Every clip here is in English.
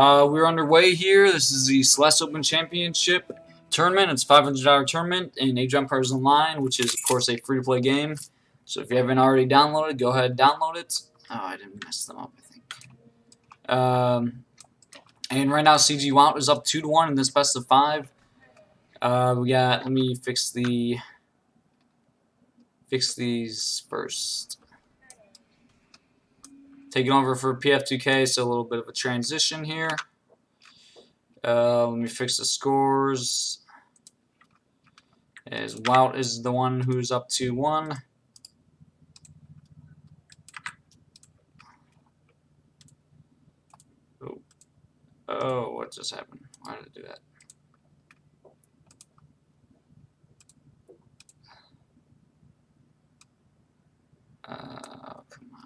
We're underway here. This is the Celeste Open Championship tournament. It's a $500 tournament in Age of Empires Online, which is, of course, a free-to-play game. So if you haven't already downloaded, go ahead and download it. Oh, I didn't mess them up, I think. And right now, CG Wout is up 2-1 in this best of 5. Let me fix these first. Taking over for PF2K, so a little bit of a transition here. Let me fix the scores. As Wout is the one who's up 2-1. Oh, what just happened? Why did it do that? Come on.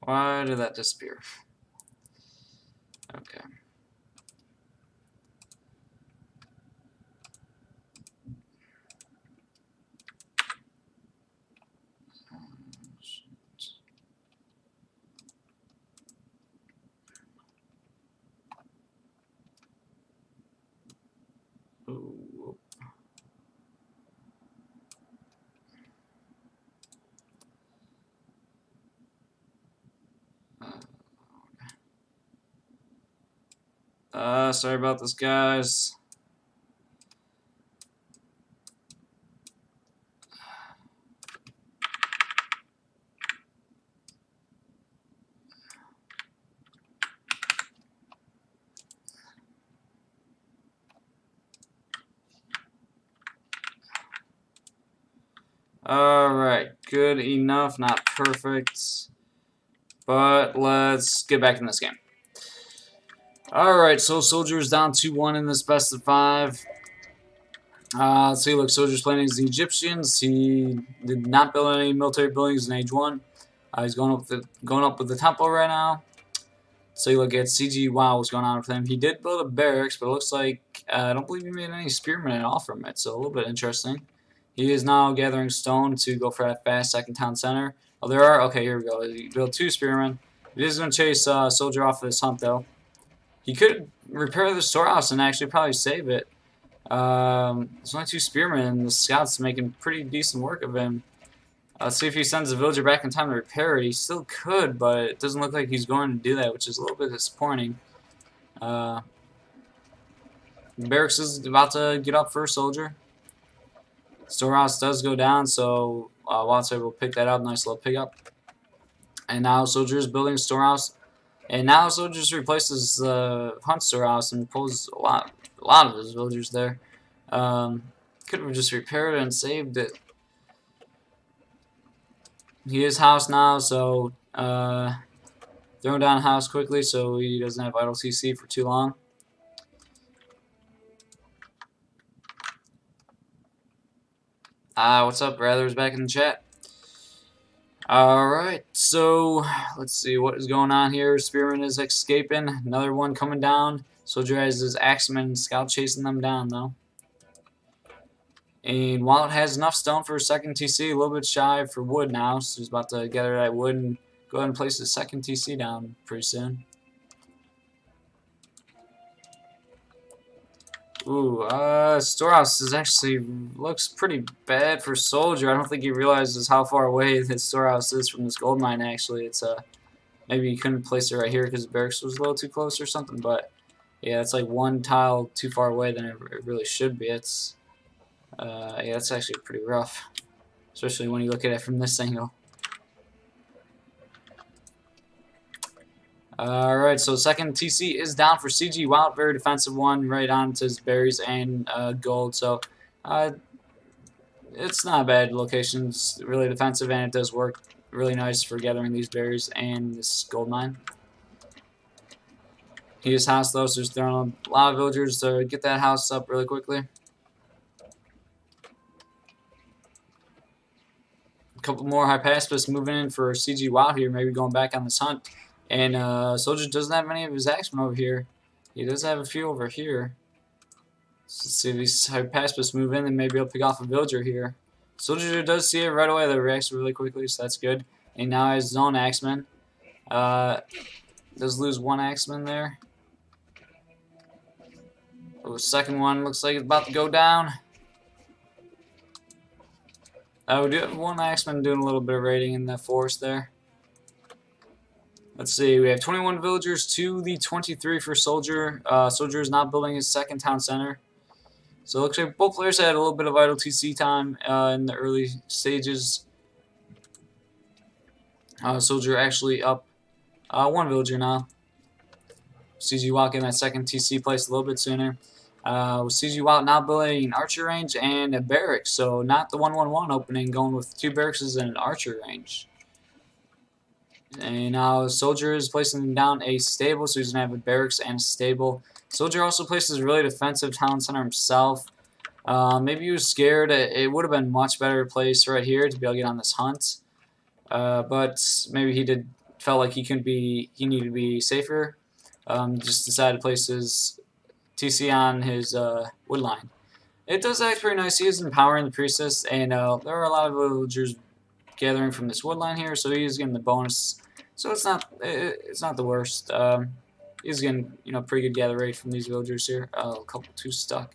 Why did that disappear? Okay. Ooh. Sorry about this, guys. Alright, good enough, not perfect. But let's get back in this game. Alright, so Soldier's down 2-1 in this best of 5. Let's see, look, Soldier's playing against the Egyptians. He did not build any military buildings in Age 1. He's going up with the tempo right now. So you look at CG Wow, what's going on with him. He did build a barracks, but it looks like I don't believe he made any spearmen at all from it, so a little bit interesting. He is now gathering stone to go for that fast second town center. Oh, there are, okay, here we go. He built 2 spearmen. He is going to chase Soldier off of this hunt, though. He could repair the storehouse and actually probably save it. There's only 2 spearmen, and the scout's making pretty decent work of him. Let's see if he sends the villager back in time to repair it. He still could, but it doesn't look like he's going to do that, which is a little bit disappointing. Barracks is about to get up for a soldier. Storehouse does go down, so Watts will pick that up. Nice little pickup. And now Soldier is building a storehouse. And now Soldier just replaces the Hunt storehouse and pulls a lot of his villagers there. Could have just repaired it and saved it. He is house now, so throwing down house quickly so he doesn't have idle CC for too long. What's up, Rather's back in the chat. Alright, so let's see what is going on here. Spearman is escaping. Another one coming down. Soldier has his axeman and scout chasing them down, though. And Wallet has enough stone for a second TC, a little bit shy for wood now, so he's about to gather that wood and go ahead and place his second TC down pretty soon. Ooh, storehouse is actually looks pretty bad for Soldier. I don't think he realizes how far away his storehouse is from this gold mine. Actually, it's maybe he couldn't place it right here because the barracks was a little too close or something. But yeah, it's like 1 tile too far away than it really should be. It's yeah, it's actually pretty rough, especially when you look at it from this angle. Alright, so second TC is down for CG Wild, very defensive one, right on to his berries and gold. So it's not a bad location. It's really defensive and it does work really nice for gathering these berries and this gold mine. He is house though, so he's throwing a lot of villagers to get that house up really quickly. A couple more high pacifists moving in for CG Wow here, maybe going back on this hunt. And Soldier doesn't have any of his axemen over here. He does have a few over here. So let's see if these high pacifists move in, and maybe he'll pick off a villager here. Soldier does see it right away, that reacts really quickly, so that's good. And now he has his own axeman. Does lose one axeman there. Oh, the second one looks like it's about to go down. We do have one axeman doing a little bit of raiding in the forest there. Let's see, we have 21 villagers to the 23 for Soldier. Soldier is not building his second town center. So it looks like both players had a little bit of idle TC time in the early stages. Soldier actually up one villager now. CG Wow getting that second TC place a little bit sooner. With CG Wow now building an archer range and a barracks, so not the 1-1-1 opening, going with 2 barracks and an archer range. And now Soldier is placing down a stable, so he's going to have a barracks and a stable. Soldier also places a really defensive town center himself. Maybe he was scared. It would have been much better place right here to be able to get on this hunt. But maybe he felt like he needed to be safer. Just decided to place his TC on his wood line. It does act pretty nice. He is empowering the priestess, and there are a lot of villagers gathering from this wood line here, so he's getting the bonus. So it's not the worst. He's getting pretty good gather rate from these villagers here. A couple too stuck.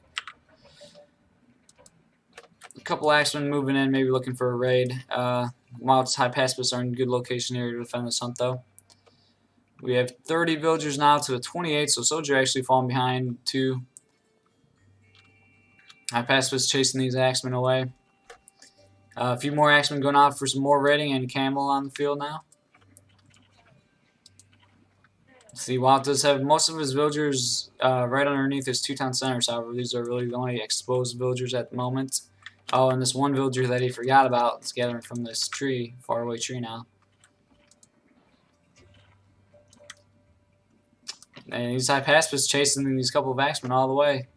A couple axemen moving in, maybe looking for a raid. Wild's high pacifists are in a good location here to defend this hunt though. We have 30 villagers now to the 28, so Soldier actually falling behind 2. High pacifists chasing these axemen away. A few more axemen going out for some more raiding, and Camel on the field now. See, Wild does have most of his villagers right underneath his 2-town centers. However, these are really the only exposed villagers at the moment. Oh, and this one villager that he forgot about is gathering from this tree, faraway tree now. And these high pacifists chasing these couple of axemen all the way.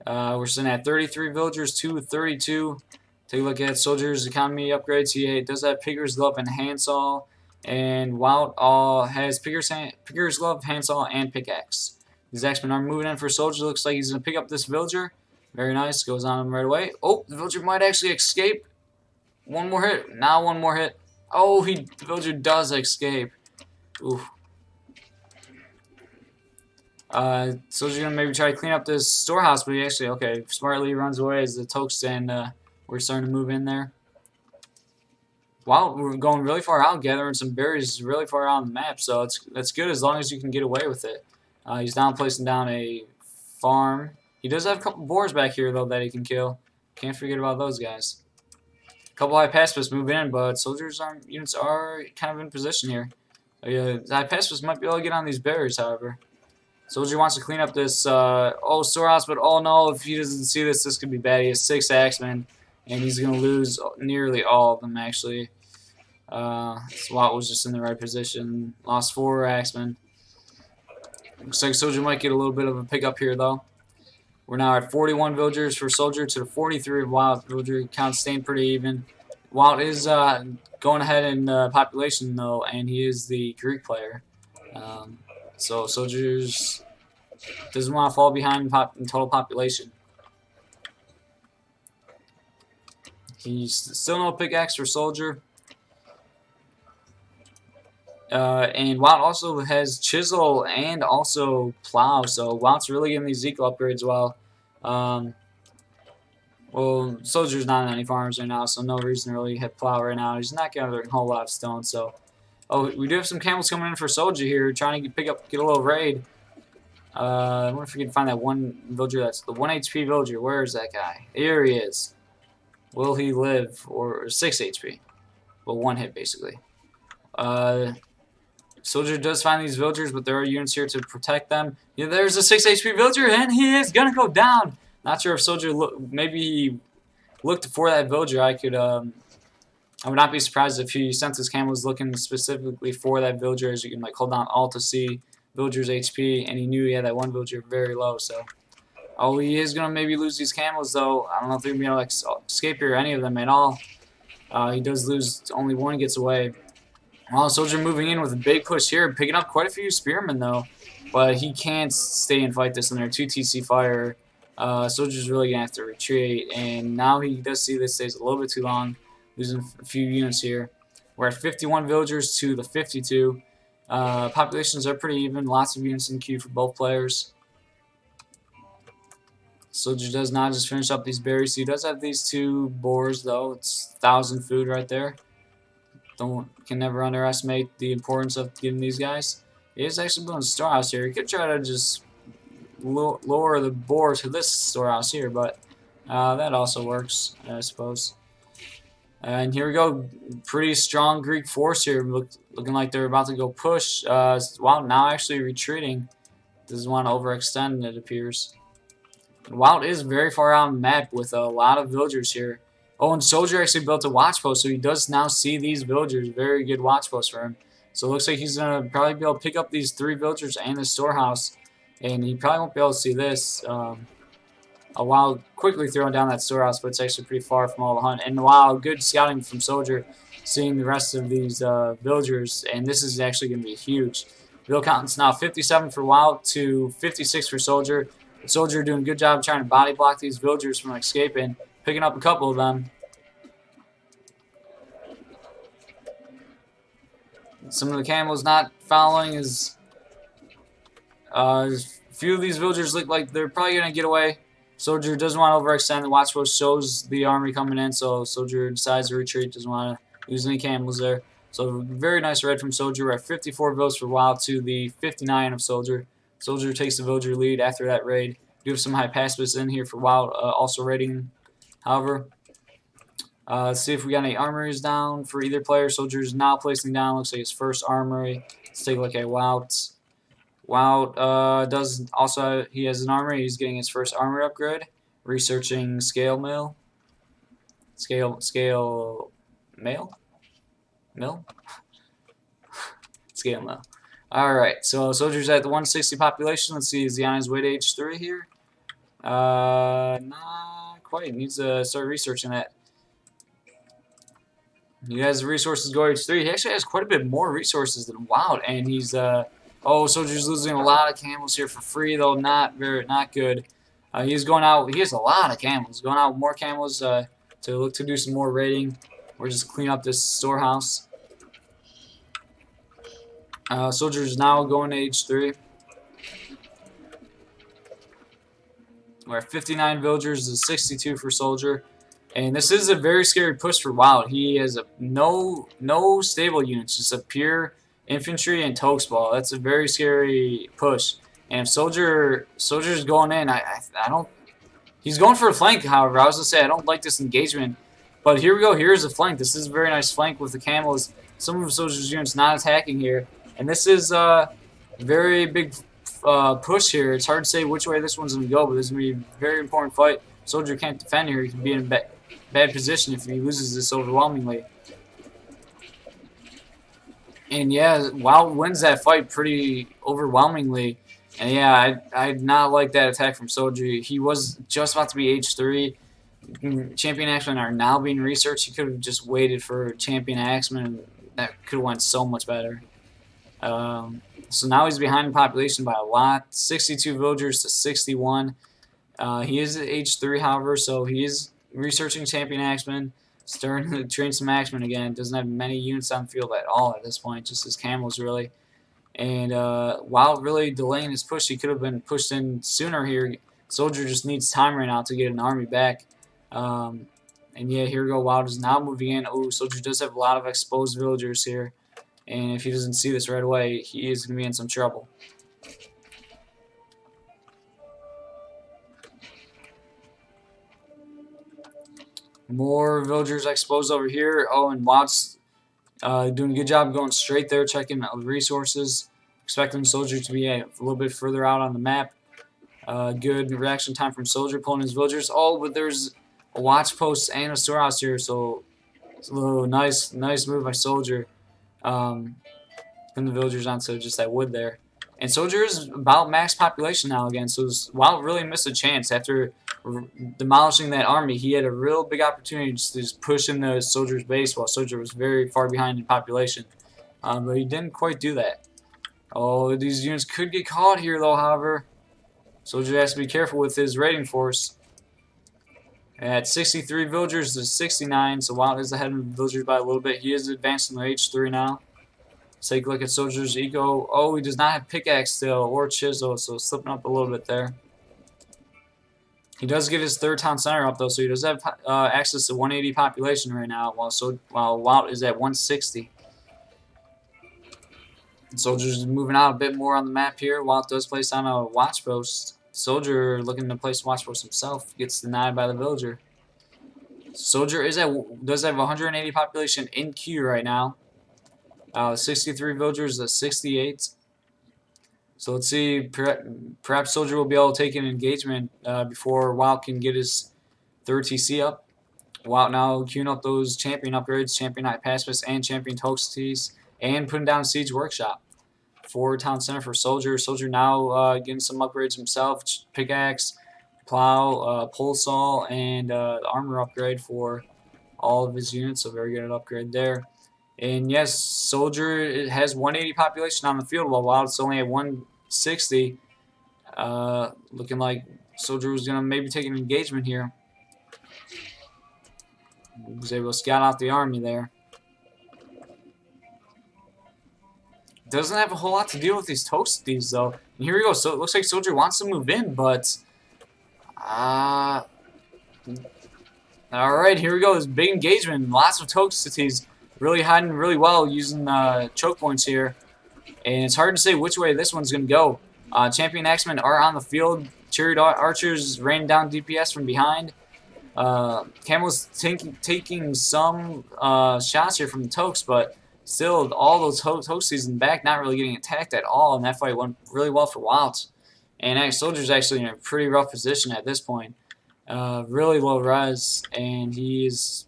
We're sitting at 33 villagers to 32. Take a look at Soldier's economy upgrades. He does have Pigger's Glove and Handsaw. And Wout has Pigger's Glove, Handsaw, and Pickaxe. These axemen are moving in for Soldier. Looks like he's going to pick up this villager. Very nice. Goes on him right away. Oh, the villager might actually escape. One more hit. Now one more hit. Oh, the villager does escape. Oof. Soldier's gonna maybe try to clean up this storehouse, but he actually, smartly runs away as the Tokes and we're starting to move in there. Wow, we're going really far out, gathering some berries really far out on the map, so that's good as long as you can get away with it. He's now placing down a farm. He does have a couple boars back here though that he can kill. Can't forget about those guys. A couple high pacifists move in, but Soldiers units are kind of in position here. The high pacifists might be able to get on these berries, however. Soldier wants to clean up this storehouse, but oh no, if he doesn't see this, this could be bad. He has 6 axemen, and he's going to lose nearly all of them, actually. SWAT was just in the right position. Lost 4 axemen. Looks like Soldier might get a little bit of a pickup here, though. We're now at 41 villagers for Soldier to the 43 of Wild. Villager count staying pretty even. Wild is going ahead in population, though, and he is the Greek player. So Soldiers doesn't want to fall behind in total population. He's still no pickaxe for Soldier. And Wout also has Chisel and also Plow, so Wout's really getting these equal upgrades well. Well, Soldier's not on any farms right now, so no reason to really hit Plow right now. He's not gathering a whole lot of stone, so... Oh, we do have some camels coming in for Soldier here, trying to get a little raid. I wonder if we can find that one villager that's the 1 HP villager. Where is that guy? Here he is. Will he live? Or 6 HP. Well, 1 hit, basically. Soldier does find these villagers, but there are units here to protect them. Yeah, there's a 6 HP villager, and he is going to go down. Not sure if Soldier maybe he looked for that villager. I would not be surprised if he, since his camel was looking specifically for that villager, as you can hold down Alt to see villager's HP, and he knew he had that one villager very low. So, oh, he is gonna maybe lose these camels though. I don't know if they're gonna be able to escape here, any of them at all. He does lose. Only one gets away. Well, soldier moving in with a big push here, picking up quite a few spearmen though, but he can't stay and fight this in there. 2 TC fire. Soldier's really gonna have to retreat, and now he does see this stays a little bit too long, losing a few units here. We're at 51 villagers to the 52. Populations are pretty even. Lots of units in queue for both players. Soldier does not just finish up these berries. So he does have these 2 boars though. It's 1,000 food right there. Can never underestimate the importance of giving these guys. He is actually building a storehouse here. He could try to just lower the boar to this storehouse here, but that also works, I suppose. And here we go. Pretty strong Greek force here. Looking like they're about to go push. Wow, now actually retreating. Doesn't want to overextend, it appears. Wout is very far out on the map with a lot of villagers here. Oh, and Soldier actually built a watch post, so he does now see these villagers. Very good watch post for him. So it looks like he's going to probably be able to pick up these 3 villagers and the storehouse. And he probably won't be able to see this. While quickly throwing down that storehouse, but it's actually pretty far from all the hunt. And wow, good scouting from Soldier, seeing the rest of these villagers. And this is actually going to be huge. Vill count's now 57 for Wout to 56 for Soldier. Soldier doing a good job trying to body block these villagers from escaping. Picking up a couple of them. Some of the camels not following as a few of these villagers look like they're probably going to get away. Soldier doesn't want to overextend. The watch post shows the army coming in, so Soldier decides to retreat. Doesn't want to lose any camels there. So very nice raid from Soldier. We're at 54 vills for Wild to the 59 of Soldier. Soldier takes the villager lead after that raid. Do have some high pacifists in here for Wild, also raiding. However, let's see if we got any armories down for either player. Soldier's now placing down. Looks like his first armory. Let's take a look at Wout. Wout does also, he has an armory. He's getting his first armor upgrade. Researching scale mill. Scale mail? Mill? Scale mill. Alright, so Soldier's at the 160 population. Let's see, is he on his way to age 3 here? Not quite. Needs to start researching that. He has resources go H3. He actually has quite a bit more resources than Wild, and he's oh, Soldier's losing a lot of camels here for free though. Not good. He's going out. He has a lot of camels. Going out with more camels to look to do some more raiding or just clean up this storehouse. Soldier's now going to H3. We're at 59 villagers, is 62 for Soldier. And this is a very scary push for Wild. He has no stable units, just a pure infantry and Tokes ball. That's a very scary push. And if Soldier's going in, I don't. He's going for a flank. However, I was gonna say I don't like this engagement, but here we go. Here's a flank. This is a very nice flank with the camels. Some of Soldier's units not attacking here, and this is a very big push here. It's hard to say which way this one's gonna go, but this is gonna be a very important fight. Soldier can't defend here. He can be in a bad position if he loses this overwhelmingly. And yeah, Wild wins that fight pretty overwhelmingly. And yeah, I not like that attack from Soldier. He was just about to be H3. Champion Axemen are now being researched. He could have just waited for Champion Axemen. That could have went so much better. So now he's behind in population by a lot. 62 villagers to 61. He is at H3, however, so he is researching Champion Axemen. Starting to train some Axemen again. Doesn't have many units on the field at all at this point. Just his camels, really. And while really delaying his push, he could have been pushed in sooner here. Soldier just needs time right now to get an army back. And yeah, here we go. Wild is now moving in. Oh, Soldier does have a lot of exposed villagers here. And if he doesn't see this right away, he is going to be in some trouble. More villagers exposed over here. Oh, and Wild's doing a good job going straight there, checking the resources. Expecting Soldier to be a little bit further out on the map. Good reaction time from Soldier pulling his villagers. Oh, but there's a watch post and a storehouse here, so it's a little nice move by Soldier. Putting the villagers onto just that wood there. And Soldier is about max population now again, so Wild really missed a chance after demolishing that army. He had a real big opportunity to just push into Soldier's base while Soldier was very far behind in population. But he didn't quite do that. Oh, these units could get caught here, though, however. Soldier has to be careful with his raiding force. At 63 villagers to 69, so Wild is ahead of villagers by a little bit. He is advancing to H3 now. Let's take a look at Soldier's eco. Oh, he does not have pickaxe still or chisel, so slipping up a little bit there. He does get his 3rd town center up though, so he does have access to 180 population right now, while Wout is at 160. And Soldier's moving out a bit more on the map here. Wout does place on a watch post. Soldier looking to place a watch post himself gets denied by the villager. Soldier does have 180 population in queue right now. 63 villagers at 68. So let's see, perhaps Soldier will be able to take an engagement before Wout can get his 3rd TC up. Wout now queuing up those champion upgrades, champion high pacifist and champion toasties, and putting down siege workshop. 4 town center for Soldier. Soldier now getting some upgrades himself, pickaxe, plow, pole saw, and armor upgrade for all of his units, so very good upgrade there. And yes, Soldier has 180 population on the field, while Wild's only at 160. Looking like Soldier was going to maybe take an engagement here. He was able to scout out the army there. Doesn't have a whole lot to deal with these toasties, though. And here we go. So it looks like Soldier wants to move in, but... Alright, here we go. This big engagement. Lots of toasties. Really hiding really well using choke points here. And it's hard to say which way this one's going to go. Champion Axemen are on the field. Chariot Archers raining down DPS from behind. Camel's taking some shots here from the Tokes, but still all those Toasties in the back not really getting attacked at all. And that fight went really well for Wilds. And Soldier's actually in a pretty rough position at this point. Really low res, and he is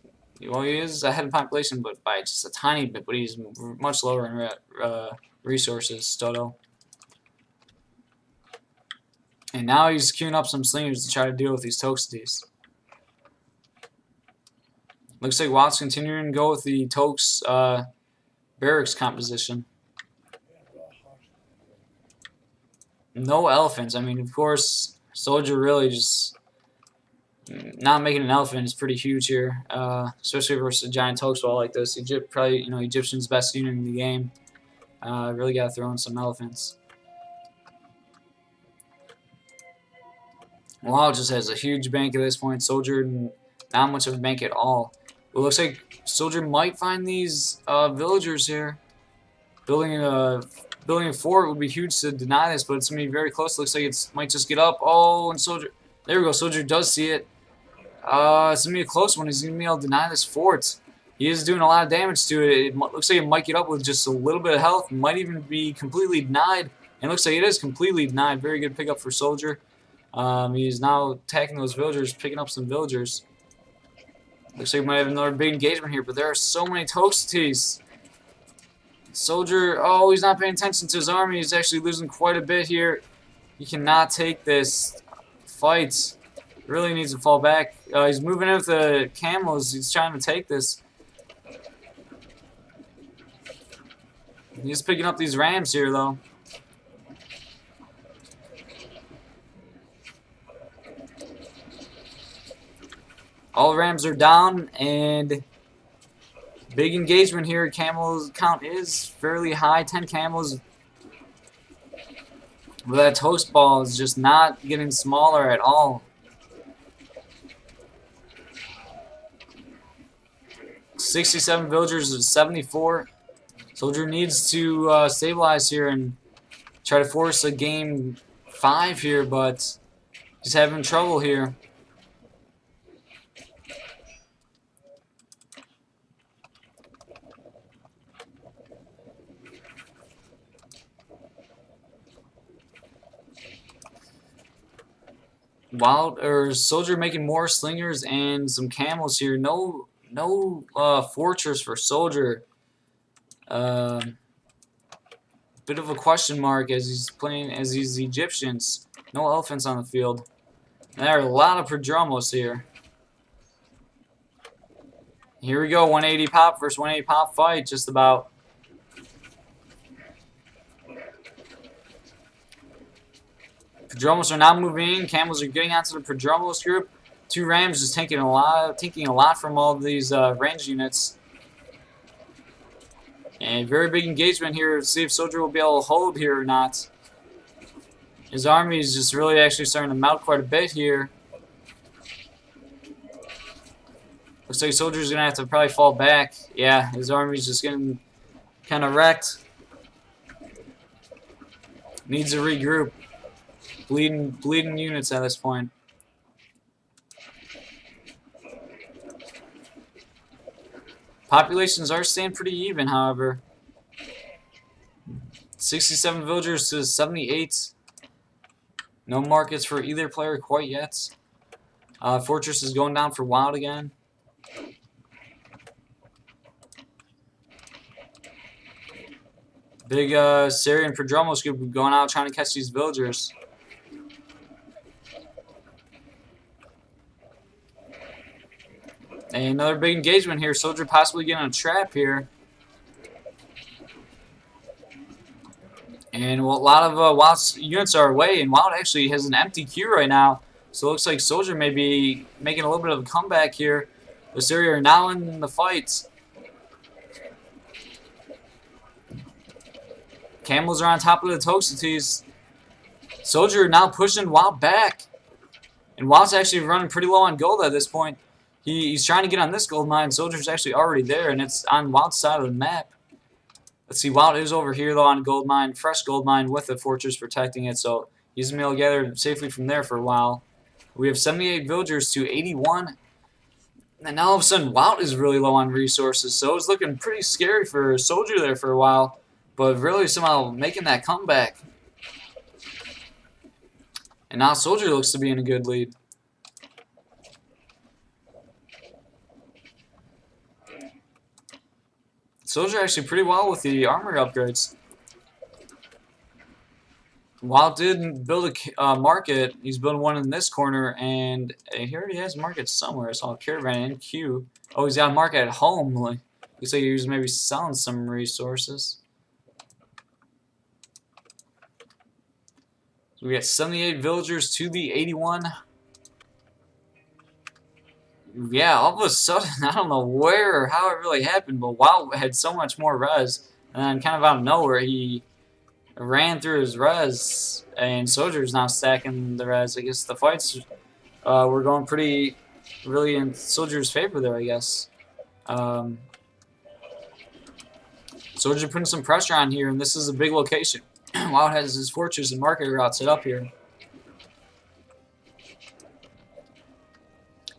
ahead of population, but by just a tiny bit. But he's much lower in resources, Toto. And now he's queuing up some slingers to try to deal with these Toasties. Looks like Watt's continuing to go with the Tokes barracks composition. No elephants. I mean, of course, Soldier really just not making an elephant is pretty huge here, especially versus a giant Tokes wall like this. Probably, Egyptian's best unit in the game. Really got to throw in some elephants. Wow, just has a huge bank at this point. Soldier, not much of a bank at all. It looks like Soldier might find these villagers here. Building a fort would be huge to deny this, but it's going to be very close. Looks like it might just get up. Oh, and Soldier... There we go. Soldier does see it. It's going to be a close one. He's going to be able to deny this fort. He is doing a lot of damage to it. It looks like it might get up with just a little bit of health. Might even be completely denied. And it looks like it is completely denied. Very good pickup for Soldier. He's now attacking those villagers, picking up some villagers. Looks like we might have another big engagement here, but there are so many Toasties. Soldier, oh, he's not paying attention to his army. He's actually losing quite a bit here. He cannot take this fight. Really needs to fall back. He's moving in with the camels. He's trying to take this. He's picking up these rams here, though. All rams are down, and big engagement here. Camels count is fairly high, 10 camels. But that toast ball is just not getting smaller at all. 67 villagers is 74. Soldier needs to stabilize here and try to force a game 5 here, but he's having trouble here. Soldier making more slingers and some camels here. No fortress for Soldier. bit of a question mark as he's playing as these Egyptians. No elephants on the field. And there are a lot of Prodromos here. Here we go, 180 pop versus 180 pop fight, just about. Prodromos are now moving in. Camels are getting onto the Prodromos group. 2 Rams just taking a lot from all of these range units. And very big engagement here to see if Soldier will be able to hold here or not. His army is just really actually starting to mount quite a bit here. Looks like Soldier's going to have to probably fall back. Yeah, his army's just getting kind of wrecked. Needs to regroup. Bleeding units at this point. Populations are staying pretty even, however. 67 villagers to 78. No markets for either player quite yet. Fortress is going down for Wild again. Big Syrian Prodromos group going out trying to catch these villagers. And another big engagement here. Soldier possibly getting a trap here. And a lot of Wild's units are away, and Wild actually has an empty queue right now. So it looks like Soldier may be making a little bit of a comeback here. The Syria are now in the fight. Camels are on top of the Toxotes. Soldier now pushing Wild back. And Wild's actually running pretty low on gold at this point. He's trying to get on this gold mine. Soldier's actually already there, and it's on Wild's side of the map. Let's see, Wild is over here, though, on gold mine. Fresh gold mine with the fortress protecting it, so he's going to be able to gather safely from there for a while. We have 78 villagers to 81. And now all of a sudden, Wild is really low on resources, so it's looking pretty scary for Soldier there for a while. But really somehow making that comeback. And now Soldier looks to be in a good lead. Soldier actually pretty well with the armor upgrades. Wild did build a market. He's building one in this corner, and he already has markets somewhere. I saw a caravan in queue. Oh, he's got a market at home. Like, looks like he was maybe selling some resources. So we got 78 villagers to the 81. Yeah, all of a sudden, I don't know where or how it really happened, but Wild had so much more res, and then kind of out of nowhere, he ran through his res, and Soldier's now stacking the res. I guess the fights were going really in Soldier's favor there, I guess. Soldier putting some pressure on here, and this is a big location. Wild has his fortress and market route set up here.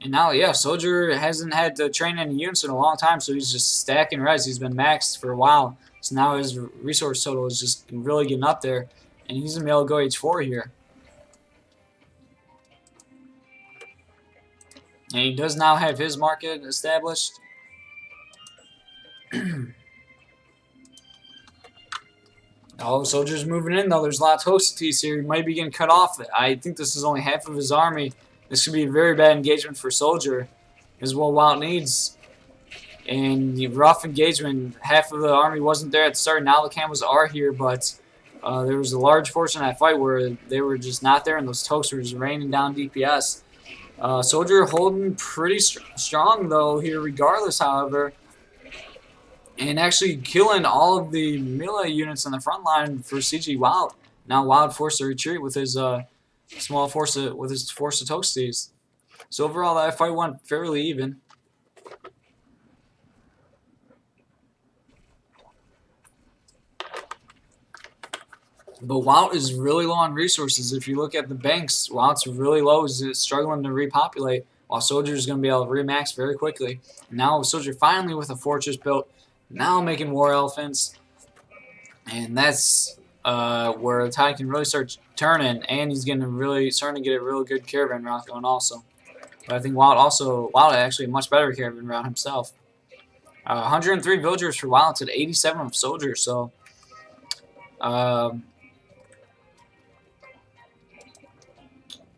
And now, yeah, Soldier hasn't had to train any units in a long time, so he's just stacking res. He's been maxed for a while. So now his resource total is just really getting up there. And he's going to be able to go H4 here. And he does now have his market established. Oh, Soldier's moving in, though. There's a lot of Toxotes here. He might be getting cut off. I think this is only half of his army. This could be a very bad engagement for Soldier, is what Wild needs. And the rough engagement, half of the army wasn't there at the start. Now the Camels are here, but there was a large portion of that fight where they were just not there, and those Toks were just raining down DPS. Soldier holding pretty strong, though, here regardless, however. And actually killing all of the melee units on the front line for CG Wild. Now Wild forced to retreat with his small force of Toxotes. So overall, that fight went fairly even. But Wild is really low on resources. If you look at the banks, Wild's really low. Is struggling to repopulate, while Soldier is going to be able to remax very quickly. Now Soldier finally with a fortress built, now making war elephants, and that's where the tide can really start turning, and he's getting starting to get a real good caravan route going also. But I think Wild actually a much better caravan route himself. 103 villagers for Wild to 87 of Soldier, so Um,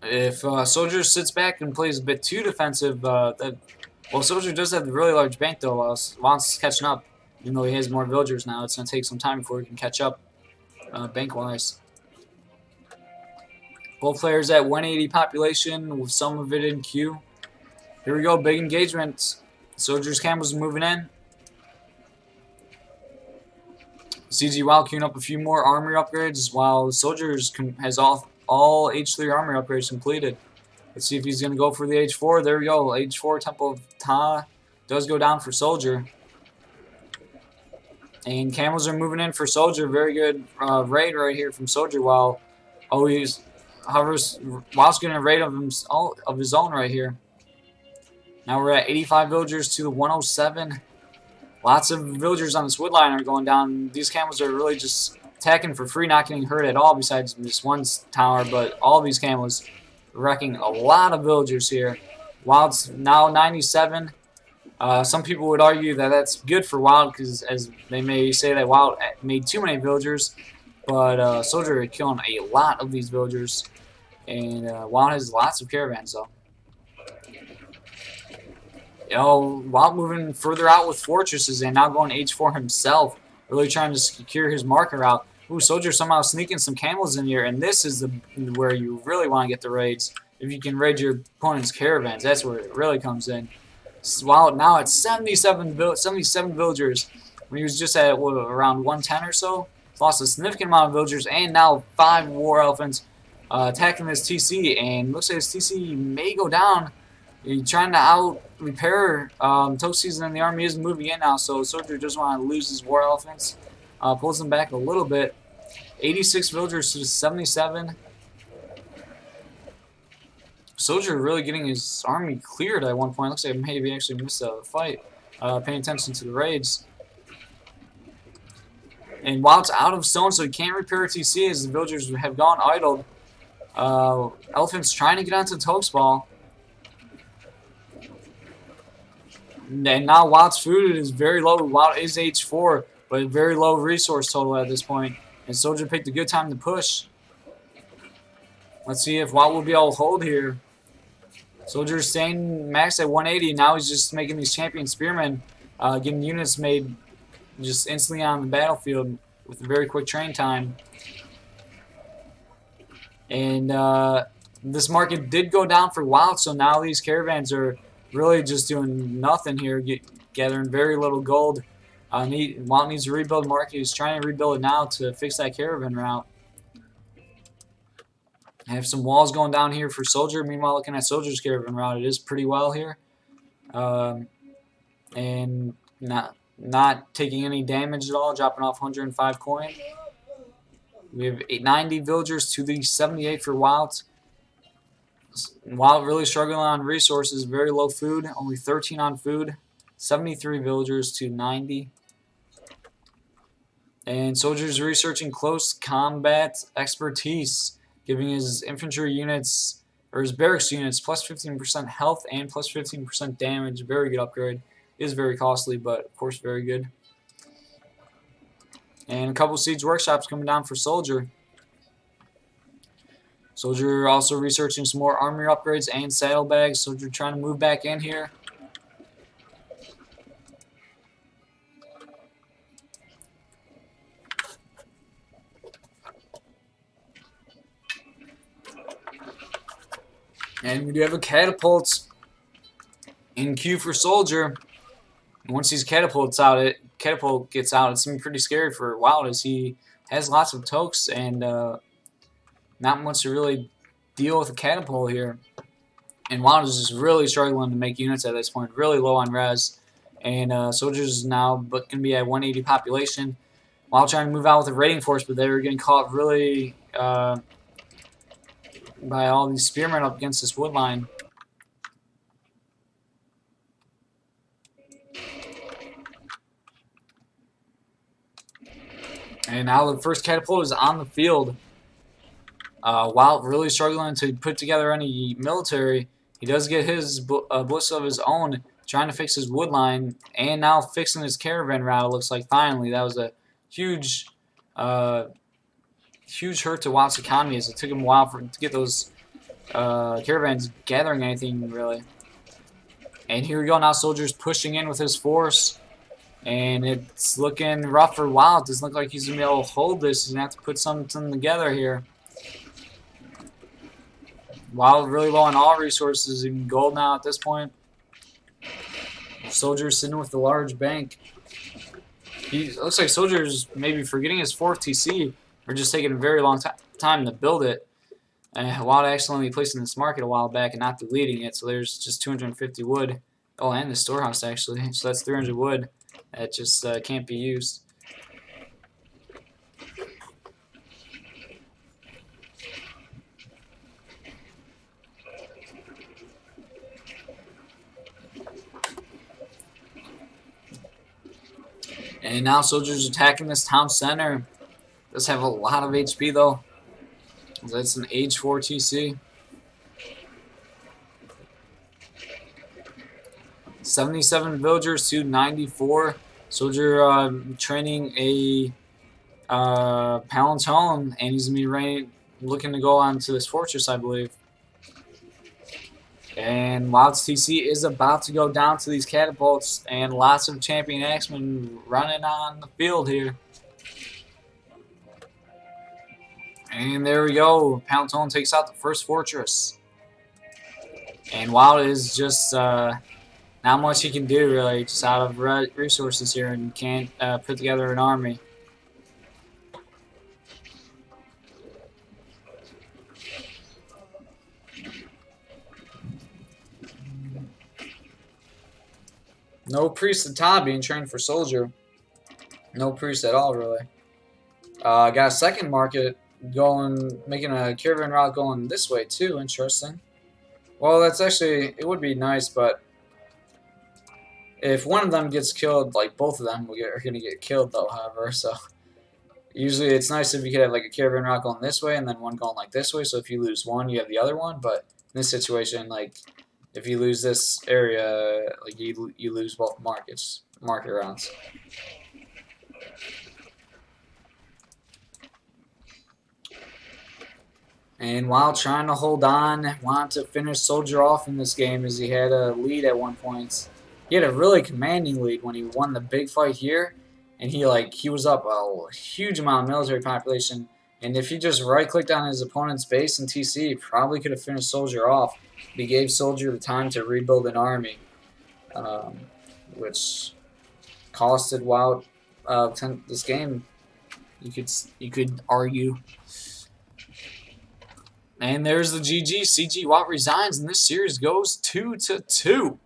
if Soldier sits back and plays a bit too defensive, well, Soldier does have a really large bank though. While Want's catching up, even though he has more villagers now, it's gonna take some time before he can catch up bank-wise. Both players at 180 population with some of it in queue. Here we go, big engagement. Soldier's Campbell's moving in. CG Wild queuing up a few more armory upgrades while Soldiers has all H3 armory upgrades completed. Let's see if he's going to go for the H4. There we go. H4 Temple of Ta does go down for Soldier. And Camels are moving in for Soldier. Very good raid right here from Soldier while he's Wild's getting a raid of his own right here. Now we're at 85 villagers to the 107. Lots of villagers on this wood line are going down. These Camels are really just attacking for free, not getting hurt at all besides this one tower, but all these Camels wrecking a lot of villagers here. Wild's now 97. Some people would argue that that's good for Wild because as they may say that Wild made too many villagers, but Soldier are killing a lot of these villagers, and Wild has lots of caravans though. Wild moving further out with fortresses and now going H4 himself, really trying to secure his marker out. Ooh, Soldier somehow sneaking some camels in here, and this is where you really want to get the raids. If you can raid your opponent's caravans, that's where it really comes in. Wild now at 77 villagers, when he was just at around 110 or so. He's lost a significant amount of villagers, and now 5 war elephants attacking this TC, and looks like his TC may go down. He's trying to out-repair. Toke season in the army is moving in now, so Soldier doesn't want to lose his war elephants. Pulls them back a little bit. 86 villagers to 77. Soldier really getting his army cleared at one point. Looks like maybe actually missed a fight. Paying attention to the raids. And Wild's out of stone, so he can't repair TC as the villagers have gone idled. Elephant's trying to get onto Toke's ball. And now Wild's food is very low. Wild is H4, but very low resource total at this point. And Soldier picked a good time to push. Let's see if Wild will be able to hold here. Soldier's staying max at 180. Now he's just making these champion spearmen, getting units made just instantly on the battlefield with a very quick train time. And this market did go down for Wild, so now these caravans are really just doing nothing here, gathering very little gold. Wild needs to rebuild market. He's trying to rebuild it now to fix that caravan route. I have some walls going down here for Soldier. Meanwhile, looking at Soldier's caravan route, it is pretty well here. And not taking any damage at all, dropping off 105 coin. We have 90 villagers to the 78 for Wild. Wild really struggling on resources, very low food, only 13 on food, 73 villagers to 90. And Soldier's researching close combat expertise, giving his infantry units, or his barracks units, plus 15% health and plus 15% damage. Very good upgrade. Is very costly, but of course very good. And a couple siege workshops coming down for Soldier. Soldier also researching some more armor upgrades and saddlebags. Soldier trying to move back in here. And we do have a catapult in queue for Soldier. Once these catapult gets out, it's going to be pretty scary for Wild as he has lots of tokes and not much to really deal with a catapult here. And Wild is just really struggling to make units at this point, really low on res. And Soldier's now going to be at 180 population. Wild trying to move out with a raiding force, but they were getting caught really by all these spearmen up against this wood line. And now the first catapult is on the field. Wild really struggling to put together any military. He does get his blitz of his own, trying to fix his wood line, and now fixing his caravan route. It looks like finally that was a huge huge hurt to Wild's economy as it took him a while to get those caravans gathering anything, really. And here we go, now Soldier's pushing in with his force. And it's looking rough for Wild. Doesn't look like he's going to be able to hold this. He's going to have to put something together here. Wild really low on all resources in gold now at this point. Soldier's sitting with the large bank. He looks like Soldier's maybe forgetting his 4th TC or just taking a very long time to build it. And Wild accidentally placed in this market a while back and not deleting it, so there's just 250 wood. Oh, and the storehouse actually. So that's 300 wood that just can't be used. And now Soldier's attacking this town center. Does have a lot of HP though. That's an age 4 TC. 77 villagers to 94. Soldier training a Palantone, and he's going to be looking to go on to this fortress, I believe. And Wild's TC is about to go down to these catapults, and lots of champion axemen running on the field here. And there we go. Palantone takes out the first fortress. And Wild is just not much he can do, really. Just out of resources here and can't put together an army. No priest at top being trained for soldier. No priest at all, really. Got a second market going, making a caravan route going this way too. Interesting. Well, that's actually, it would be nice, but if one of them gets killed, like both of them are going to get killed though, however, so usually it's nice if you could have like a caravan route going this way and then one going like this way, so if you lose one, you have the other one, but in this situation, like, if you lose this area, like you lose both market rounds. And while trying to hold on, wanted to finish Soldier off in this game as he had a lead at one point. He had a really commanding lead when he won the big fight here, and he was up a huge amount of military population. And if he just right-clicked on his opponent's base in TC, he probably could have finished Soldier off. He gave Soldier the time to rebuild an army, which costed Wild this game. You could argue. And there's the GG. CG Watt resigns, and this series goes 2-2.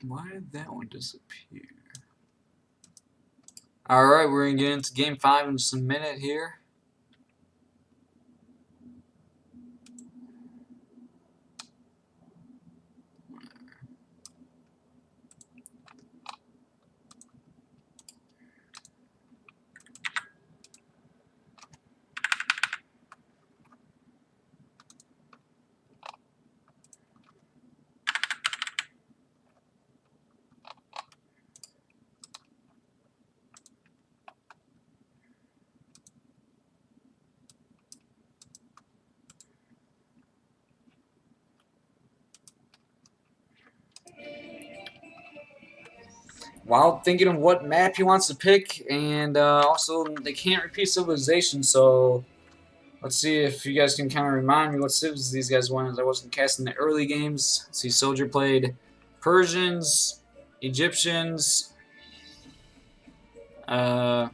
Why did that one disappear? Alright, we're going to get into Game 5 in just a minute here. While thinking of what map he wants to pick, and also they can't repeat civilization, so let's see if you guys can kind of remind me what civs these guys won, as I wasn't casting the early games. See, Soldier played Persians, Egyptians. What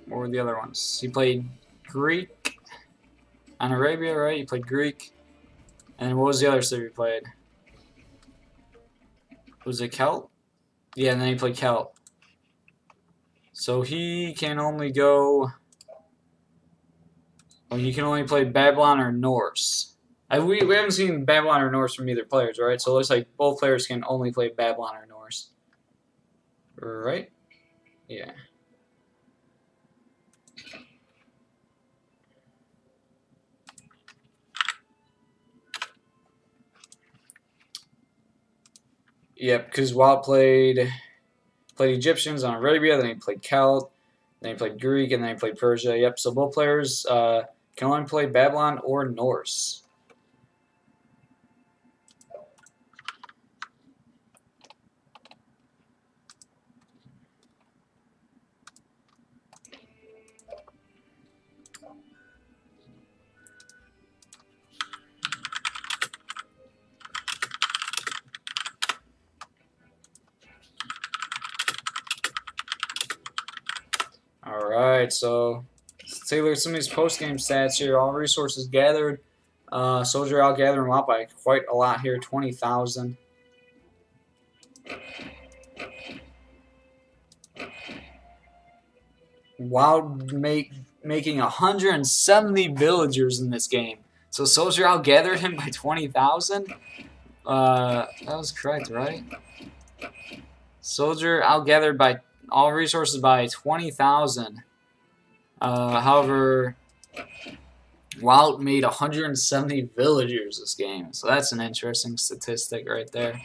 were the other ones? He played Greek on Arabia, right? He played Greek. And what was the other city he played? Was it Celt? Yeah, and then he played Celt. So he can only go. Well, he can only play Babylon or Norse. We haven't seen Babylon or Norse from either players, right? So it looks like both players can only play Babylon or Norse. Right? Yeah. Yep, because Wild played Egyptians on Arabia, then he played Celt, then he played Greek, and then he played Persia. Yep, so both players can only play Babylon or Norse. Alright, so let's take a look at some of these post-game stats here. All resources gathered. SoldieR outgathered them out by quite a lot here, 20,000. Wild making 170 villagers in this game. So SoldieR outgathered him by 20,000. That was correct, right? SoldieR outgathered by all resources by 20,000. However, Wild made 170 villagers this game, so that's an interesting statistic right there.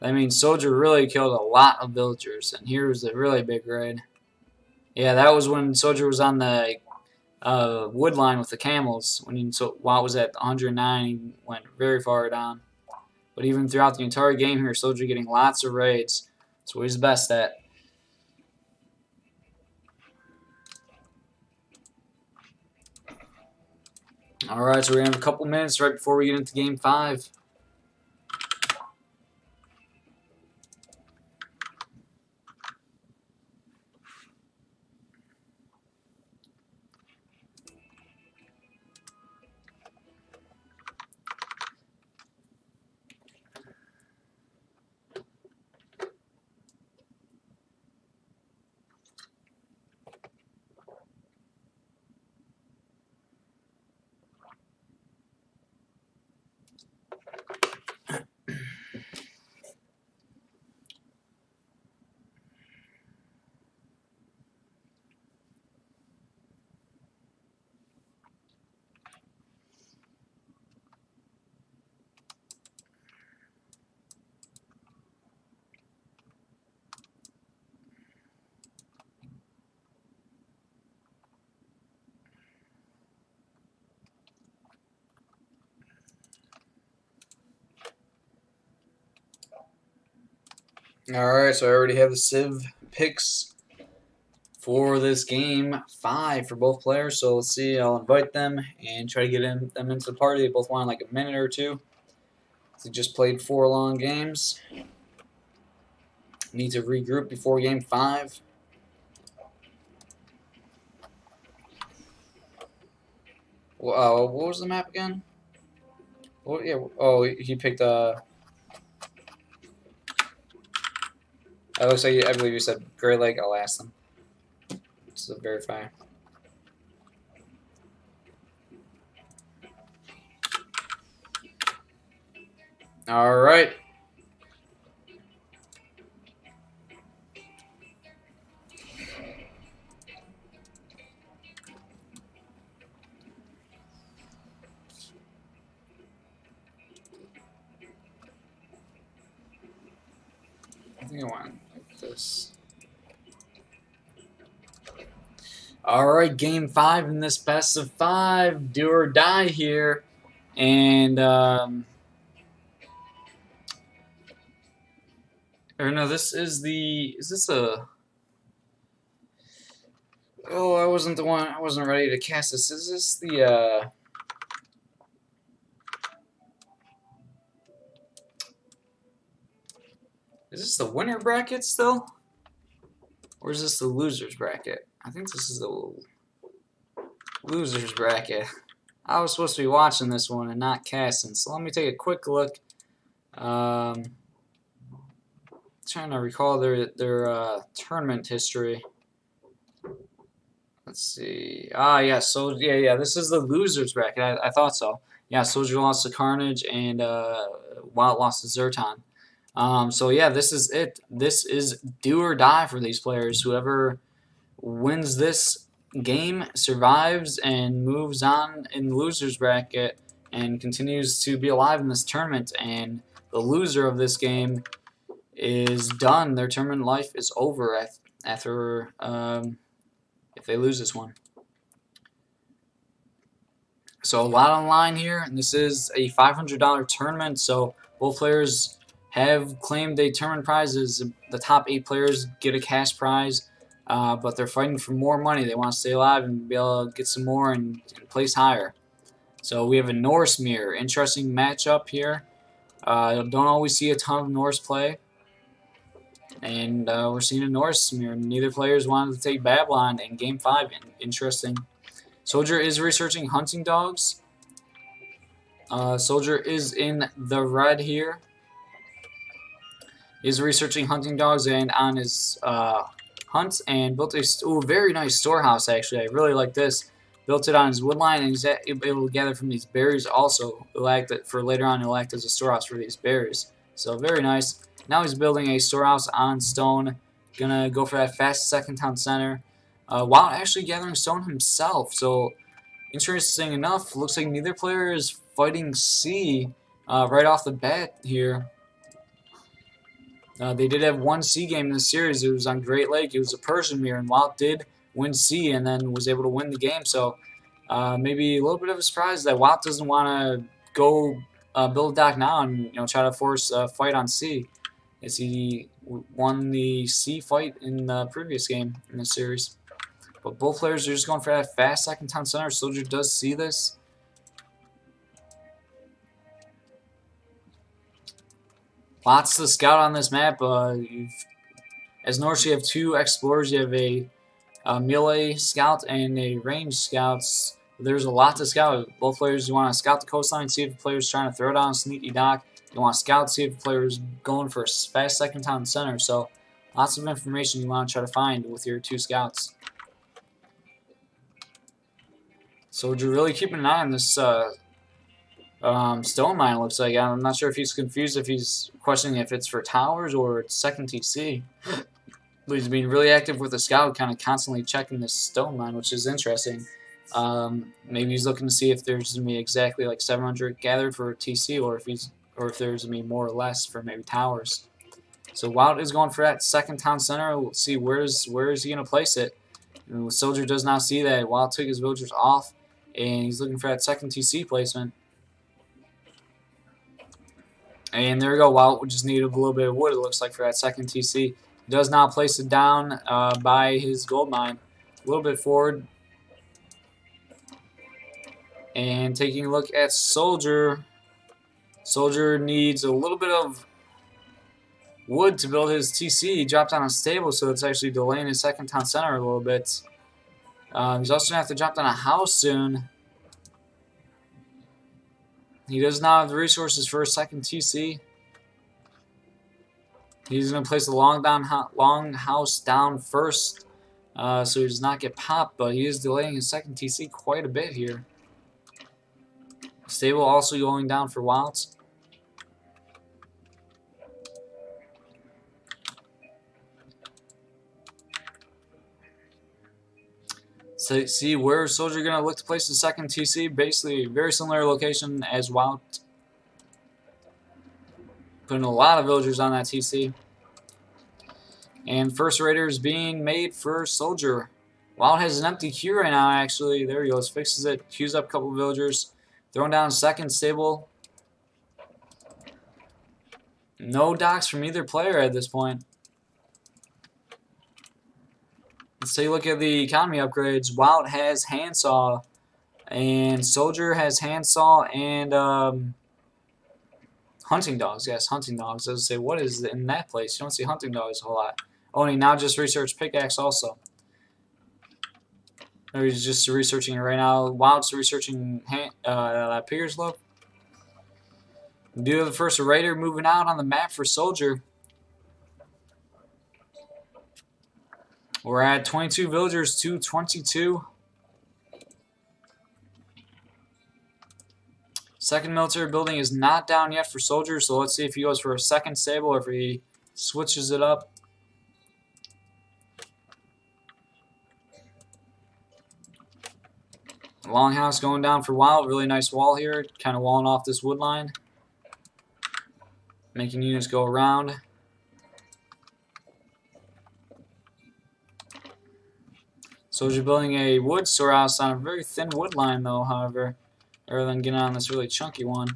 That means SoldieR really killed a lot of villagers, and here was a really big raid. Yeah, that was when SoldieR was on the wood line with the camels. Wild was at 109, he went very far down. But even throughout the entire game here, SoldieR getting lots of raids. That's what he's best at. Alright, so we're going to have a couple minutes right before we get into Game 5. Alright, so I already have the Civ picks for this Game 5 for both players. So let's see, I'll invite them and try to get them into the party. They both want like a minute or two. They just played 4 long games. Need to regroup before Game 5. What was the map again? Oh, yeah. Oh, he picked it looks like I believe you said Great Lake. I'll ask them. Just to verify. All right. I think I want like this. All right, Game 5 in this best of 5, do or die here, and or no, this is the. Is this a? Oh, I wasn't the one. I wasn't ready to cast this. Is this the? Is this the winner bracket still? Or is this the losers bracket? I think this is the losers bracket. I was supposed to be watching this one and not casting, so let me take a quick look. Trying to recall their tournament history. Let's see. Yeah. So yeah. This is the losers bracket. I thought so. Yeah. Soldier lost to Carnage and Wild lost to Zerton. So yeah, this is it. This is do or die for these players. Whoever wins this game survives and moves on in the losers bracket and continues to be alive in this tournament. And the loser of this game is done. Their tournament life is over after if they lose this one. So a lot on line here, and this is a $500 tournament. So both players have claimed a tournament prizes. The top 8 players get a cash prize, but they're fighting for more money. They want to stay alive and be able to get some more and place higher. So we have a Norse mirror. Interesting matchup here. Don't always see a ton of Norse play. And we're seeing a Norse mirror. Neither players wanted to take Babylon in Game 5. Interesting. Soldier is researching hunting dogs. Soldier is in the red here. He's researching hunting dogs and on his hunt and built a very nice storehouse actually. I really like this. Built it on his wood line and he's able to gather from these berries also. For later on, it'll act as a storehouse for these berries. So very nice. Now he's building a storehouse on stone. Gonna go for that fast second town center. While actually gathering stone himself. So interesting enough, looks like neither player is fighting C right off the bat here. They did have one C game in the series. It was on Great Lake. It was a Persian mirror, and Wild did win C and then was able to win the game. So maybe a little bit of a surprise that Wild doesn't want to go build a dock now and try to force a fight on C, as he won the C fight in the previous game in the series. But both players are just going for that fast second town center. Soldier does see this. Lots to scout on this map. As Norse, you have 2 explorers. You have a melee scout and a ranged scout. There's a lot to scout. Both players, you want to scout the coastline, see if the player's trying to throw down a sneaky dock. You want to scout, see if the player's going for a fast second town center. So lots of information you want to try to find with your 2 scouts. Soldier really keeping an eye on this stone mine, looks like. I'm not sure if he's confused, if he's questioning if it's for towers or it's second TC. But he's being really active with the scout, kind of constantly checking this stone mine, which is interesting. Maybe he's looking to see if there's going to be exactly like 700 gathered for TC, or if there's going to be more or less for maybe towers. So Wild is going for that second town center. We'll see where is he going to place it. And Soldier does not see that. Wild took his villagers off, and he's looking for that second TC placement. And there we go. Wild would just need a little bit of wood, it looks like, for that second TC. Does not place it down by his gold mine. A little bit forward. And taking a look at Soldier. Soldier needs a little bit of wood to build his TC. He dropped on a stable, so it's actually delaying his second town center a little bit. He's also going to have to drop down a house soon. He does not have the resources for a second TC. He's going to place the long house down first, so he does not get popped, but he is delaying his second TC quite a bit here. Stable also going down for Wilds. So see where Soldier going to look to place the second TC. Basically, very similar location as Wild. Putting a lot of villagers on that TC. And first raiders being made for Soldier. Wild has an empty queue right now, actually. There he goes. Fixes it. Queues up a couple of villagers. Throwing down second stable. No docks from either player at this point. Let's take a look at the economy upgrades. Wild has handsaw, and Soldier has handsaw and Hunting dogs, yes, hunting dogs. I was say, what is in that place? You don't see hunting dogs a whole lot. Oh, and he now just researched pickaxe also. Or he's just researching it right now. Wild's researching Pigger's Loaf. Do the first raider moving out on the map for Soldier. We're at 22 villagers to 22. Second military building is not down yet for Soldier, so let's see if he goes for a second stable or if he switches it up. Longhouse going down for Wild. Really nice wall here. Kind of walling off this wood line. Making units go around. Soldier building a wood storehouse on a very thin wood line though, however, rather than getting on this really chunky one.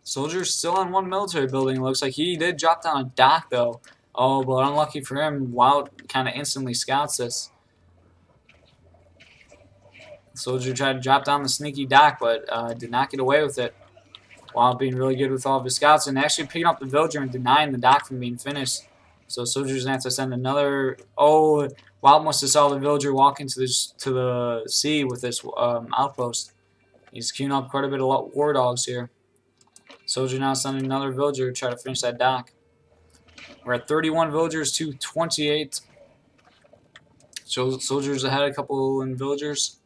Soldier's still on one military building. Looks like he did drop down a dock though. Oh, but unlucky for him, Wild kind of instantly scouts this. Soldier tried to drop down the sneaky dock, but did not get away with it. Wild being really good with all of his scouts and actually picking up the villager and denying the dock from being finished. So Soldier's going to have to send another... Oh, Wild must have saw the villager walk into the sea with this outpost. He's queuing up quite a bit of war dogs here. Soldier now sending another villager to try to finish that dock. We're at 31 villagers to 28. So Soldier's ahead a couple in villagers.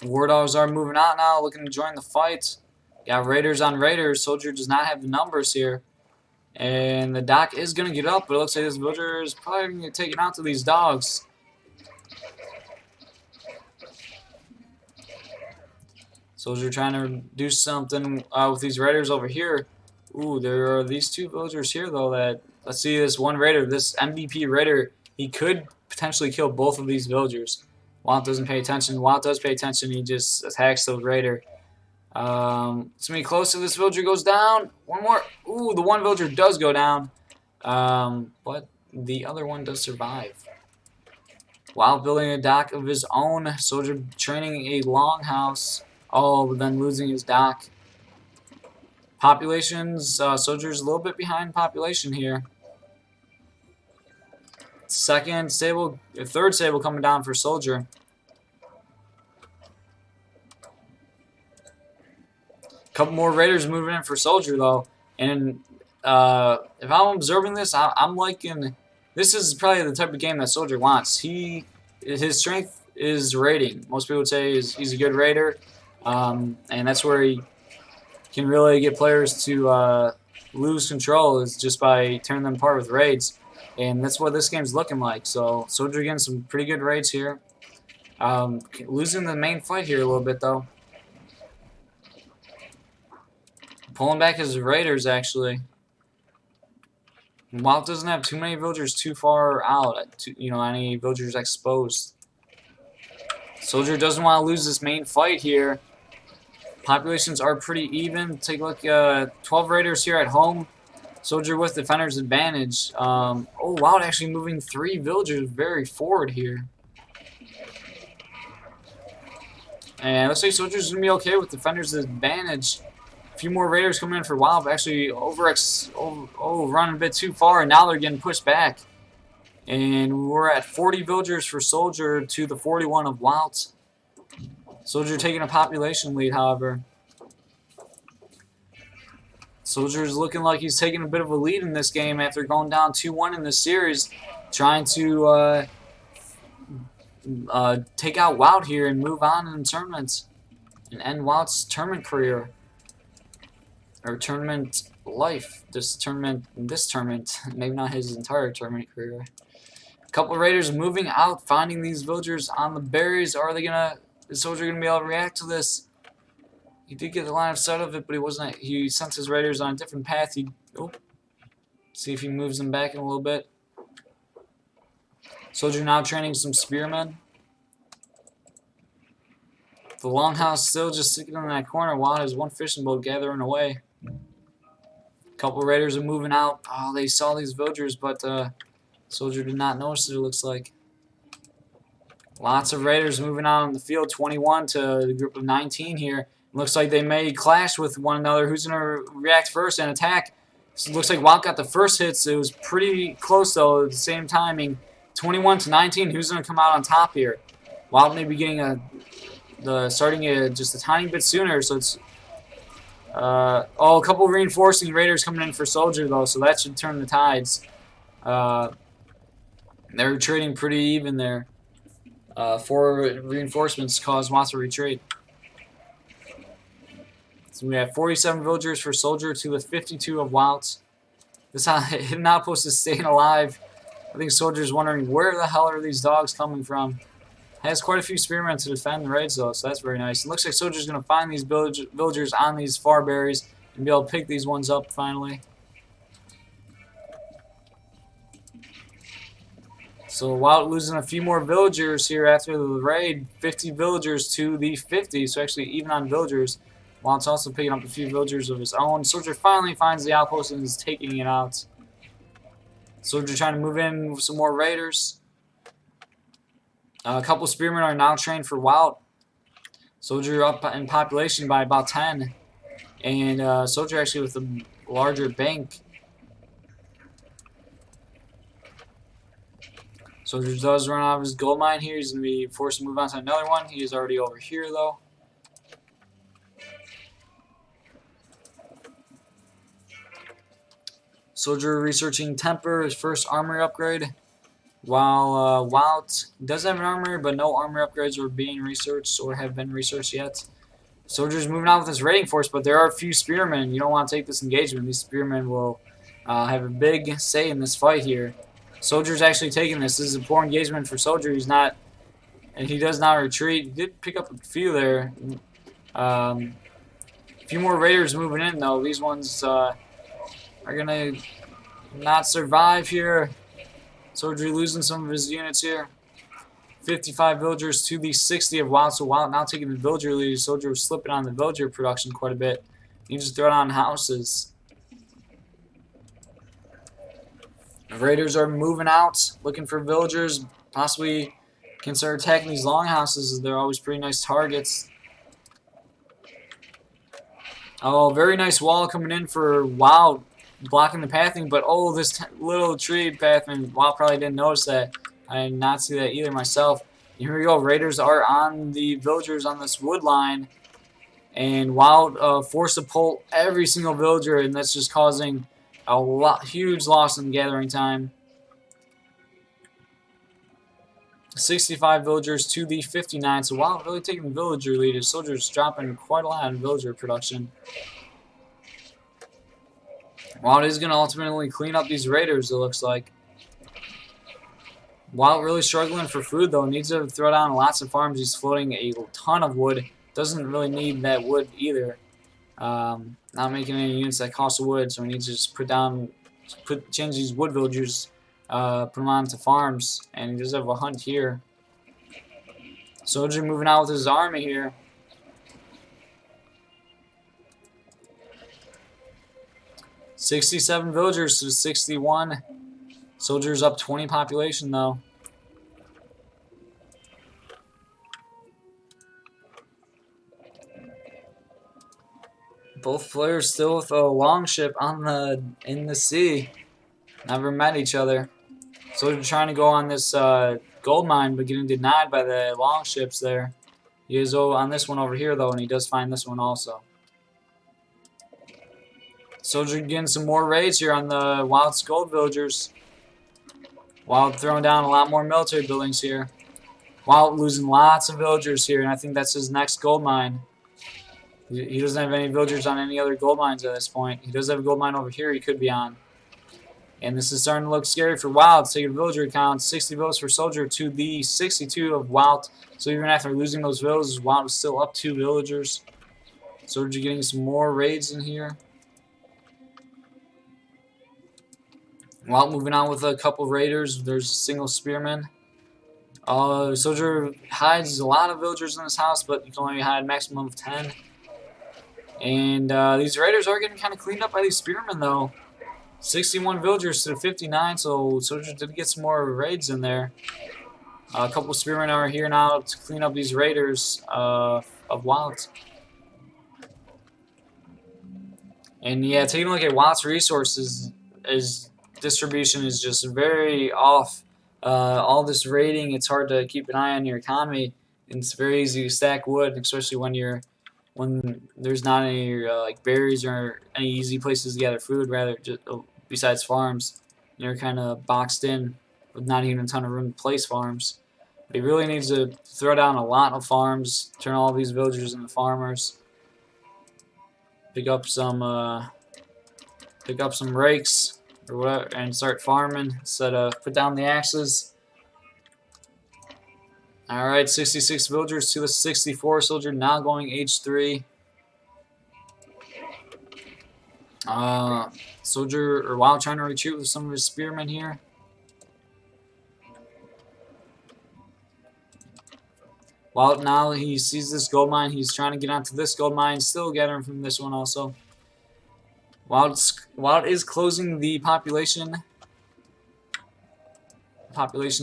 War dogs are moving out now, looking to join the fight. Got raiders on raiders. Soldier does not have the numbers here. And the dock is going to get up, but it looks like this villager is probably going to get taken out to these dogs. Soldier trying to do something with these raiders over here. Ooh, there are these two villagers here, though, that... Let's see this one raider, this MVP raider. He could potentially kill both of these villagers. Wild doesn't pay attention. Wild does pay attention. He just attacks the raider. It's going to be close to this villager goes down. One more. Ooh, the one villager does go down. But the other one does survive. Wild building a dock of his own. Soldier training a longhouse. Oh, but then losing his dock. Populations. Soldier's a little bit behind population here. Third stable coming down for Soldier. Couple more raiders moving in for Soldier though, and if I'm observing this, I'm liking. This is probably the type of game that Soldier wants. His strength is raiding. Most people would say he's a good raider, and that's where he can really get players to lose control is just by turning them apart with raids. And that's what this game's looking like. So Soldier getting some pretty good raids here. Losing the main fight here a little bit though. Pulling back his raiders actually. Wild doesn't have too many villagers too far out. Any villagers exposed. Soldier doesn't want to lose this main fight here. Populations are pretty even. Take a look. 12 raiders here at home. Soldier with defender's advantage. Oh, Wild actually moving 3 villagers very forward here. And looks like Soldier's going to be okay with defender's advantage. A few more raiders coming in for Wild, but actually running a bit too far, and now they're getting pushed back. And we're at 40 villagers for Soldier to the 41 of Wild. Soldier taking a population lead, however. Soldier's looking like he's taking a bit of a lead in this game after going down 2-1 in this series. Trying to take out Wild here and move on in tournaments. And end Wild's tournament career. Or tournament life. This tournament, maybe not his entire tournament career. A couple of raiders moving out, finding these villagers on the berries. Is Soldier gonna be able to react to this? He did get the line of sight of it, but he sent his raiders on a different path. See if he moves them back in a little bit. Soldier now training some spearmen. The longhouse still just sitting in that corner while his one fishing boat gathering away. A couple raiders are moving out. Oh, they saw these villagers, but Soldier did not notice it, it looks like. Lots of Raiders moving out on the field. 21 to the group of 19 here. Looks like they may clash with one another. Who's going to react first and attack? So it looks like Wild got the first hits. It was pretty close, though, at the same timing. 21 to 19. Who's going to come out on top here? Wild may be getting starting just a tiny bit sooner, so it's a couple of reinforcing Raiders coming in for Soldier, though, so that should turn the tides. They're trading pretty even there. 4 reinforcements caused Watts to retreat. So we have 47 villagers for Soldier to the 52 of Wouts. This hidden outpost is staying alive. I think Soldier's wondering where the hell are these dogs coming from. Has quite a few spearmen to defend the raids though, so that's very nice. It looks like Soldier's going to find these villagers on these far berries and be able to pick these ones up finally. So Wild losing a few more villagers here after the raid. 50 villagers to the 50, so actually even on villagers. Wild's also picking up a few villagers of his own. Soldier finally finds the outpost and is taking it out. Soldier trying to move in with some more raiders. A couple spearmen are now trained for Wild. Soldier up in population by about 10. And Soldier actually with a larger bank. Soldier does run out of his gold mine here. He's going to be forced to move on to another one. He is already over here, though. Soldier researching Temper, his first armory upgrade. While Wout does have an armory, but no armory upgrades are being researched or have been researched yet. Soldier's moving on with his raiding force, but there are a few spearmen. You don't want to take this engagement. These spearmen will have a big say in this fight here. Soldier's actually taking this. This is a poor engagement for Soldier. He does not retreat. He did pick up a few there. A few more raiders moving in though. These ones are gonna not survive here. Soldier losing some of his units here. 55 villagers to the 60 of Wild. So Wild now taking the villager lead. Soldier was slipping on the villager production quite a bit. He just throw down houses. The Raiders are moving out, looking for villagers. Possibly can start attacking these longhouses, as they're always pretty nice targets. Oh, very nice wall coming in for Wild, blocking the pathing. But oh, this little tree pathing, Wild probably didn't notice that. I did not see that either myself. Here we go. Raiders are on the villagers on this wood line. And Wild forced to pull every single villager, and that's just causing a huge loss in gathering time. 65 villagers to the 59. So Wild really taking the villager lead. His Soldiers dropping quite a lot in villager production. Wild is going to ultimately clean up these raiders, it looks like. Wild really struggling for food, though. Needs to throw down lots of farms. He's floating a ton of wood. Doesn't really need that wood either. Not making any units that cost wood, so we need to just change these wood villagers, put them onto farms, and he does have a hunt here. Soldier moving out with his army here. $67 villagers to 61. Soldiers up 20 population though. Both players still with a longship in the sea. Never met each other. Soldier trying to go on this gold mine, but getting denied by the longships there. He is on this one over here though, and he does find this one also. Soldier getting some more raids here on the Wild's gold villagers. Wild throwing down a lot more military buildings here. Wild losing lots of villagers here, and I think that's his next gold mine. He doesn't have any villagers on any other gold mines at this point. He does have a gold mine over here he could be on. And this is starting to look scary for Wild. Taking villager count, 60 votes for Soldier to the 62 of Wild. So even after losing those villagers, Wild was still up 2 villagers. Soldier getting some more raids in here. Wild moving on with a couple raiders. There's a single spearman. Soldier hides a lot of villagers in this house, but you can only hide a maximum of 10. And these raiders are getting kind of cleaned up by these spearmen, though. 61 villagers to the 59, so soldiers did get some more raids in there. A couple spearmen are here now to clean up these raiders of Wild. And yeah, taking a look at Wild's resources, his distribution is just very off. All this raiding, it's hard to keep an eye on your economy. And it's very easy to stack wood, especially when there's not any like berries or any easy places to gather food. Rather, just besides farms, you're kind of boxed in with not even a ton of room to place farms. But he really needs to throw down a lot of farms, turn all these villagers into farmers, pick up some rakes or whatever, and start farming instead of put down the axes. Alright, 66 villagers to the 64 soldier, now going age 3. Soldier or Wild trying to retreat with some of his spearmen here. Wild now he sees this gold mine, he's trying to get onto this gold mine, still gathering from this one also. Wild is closing the population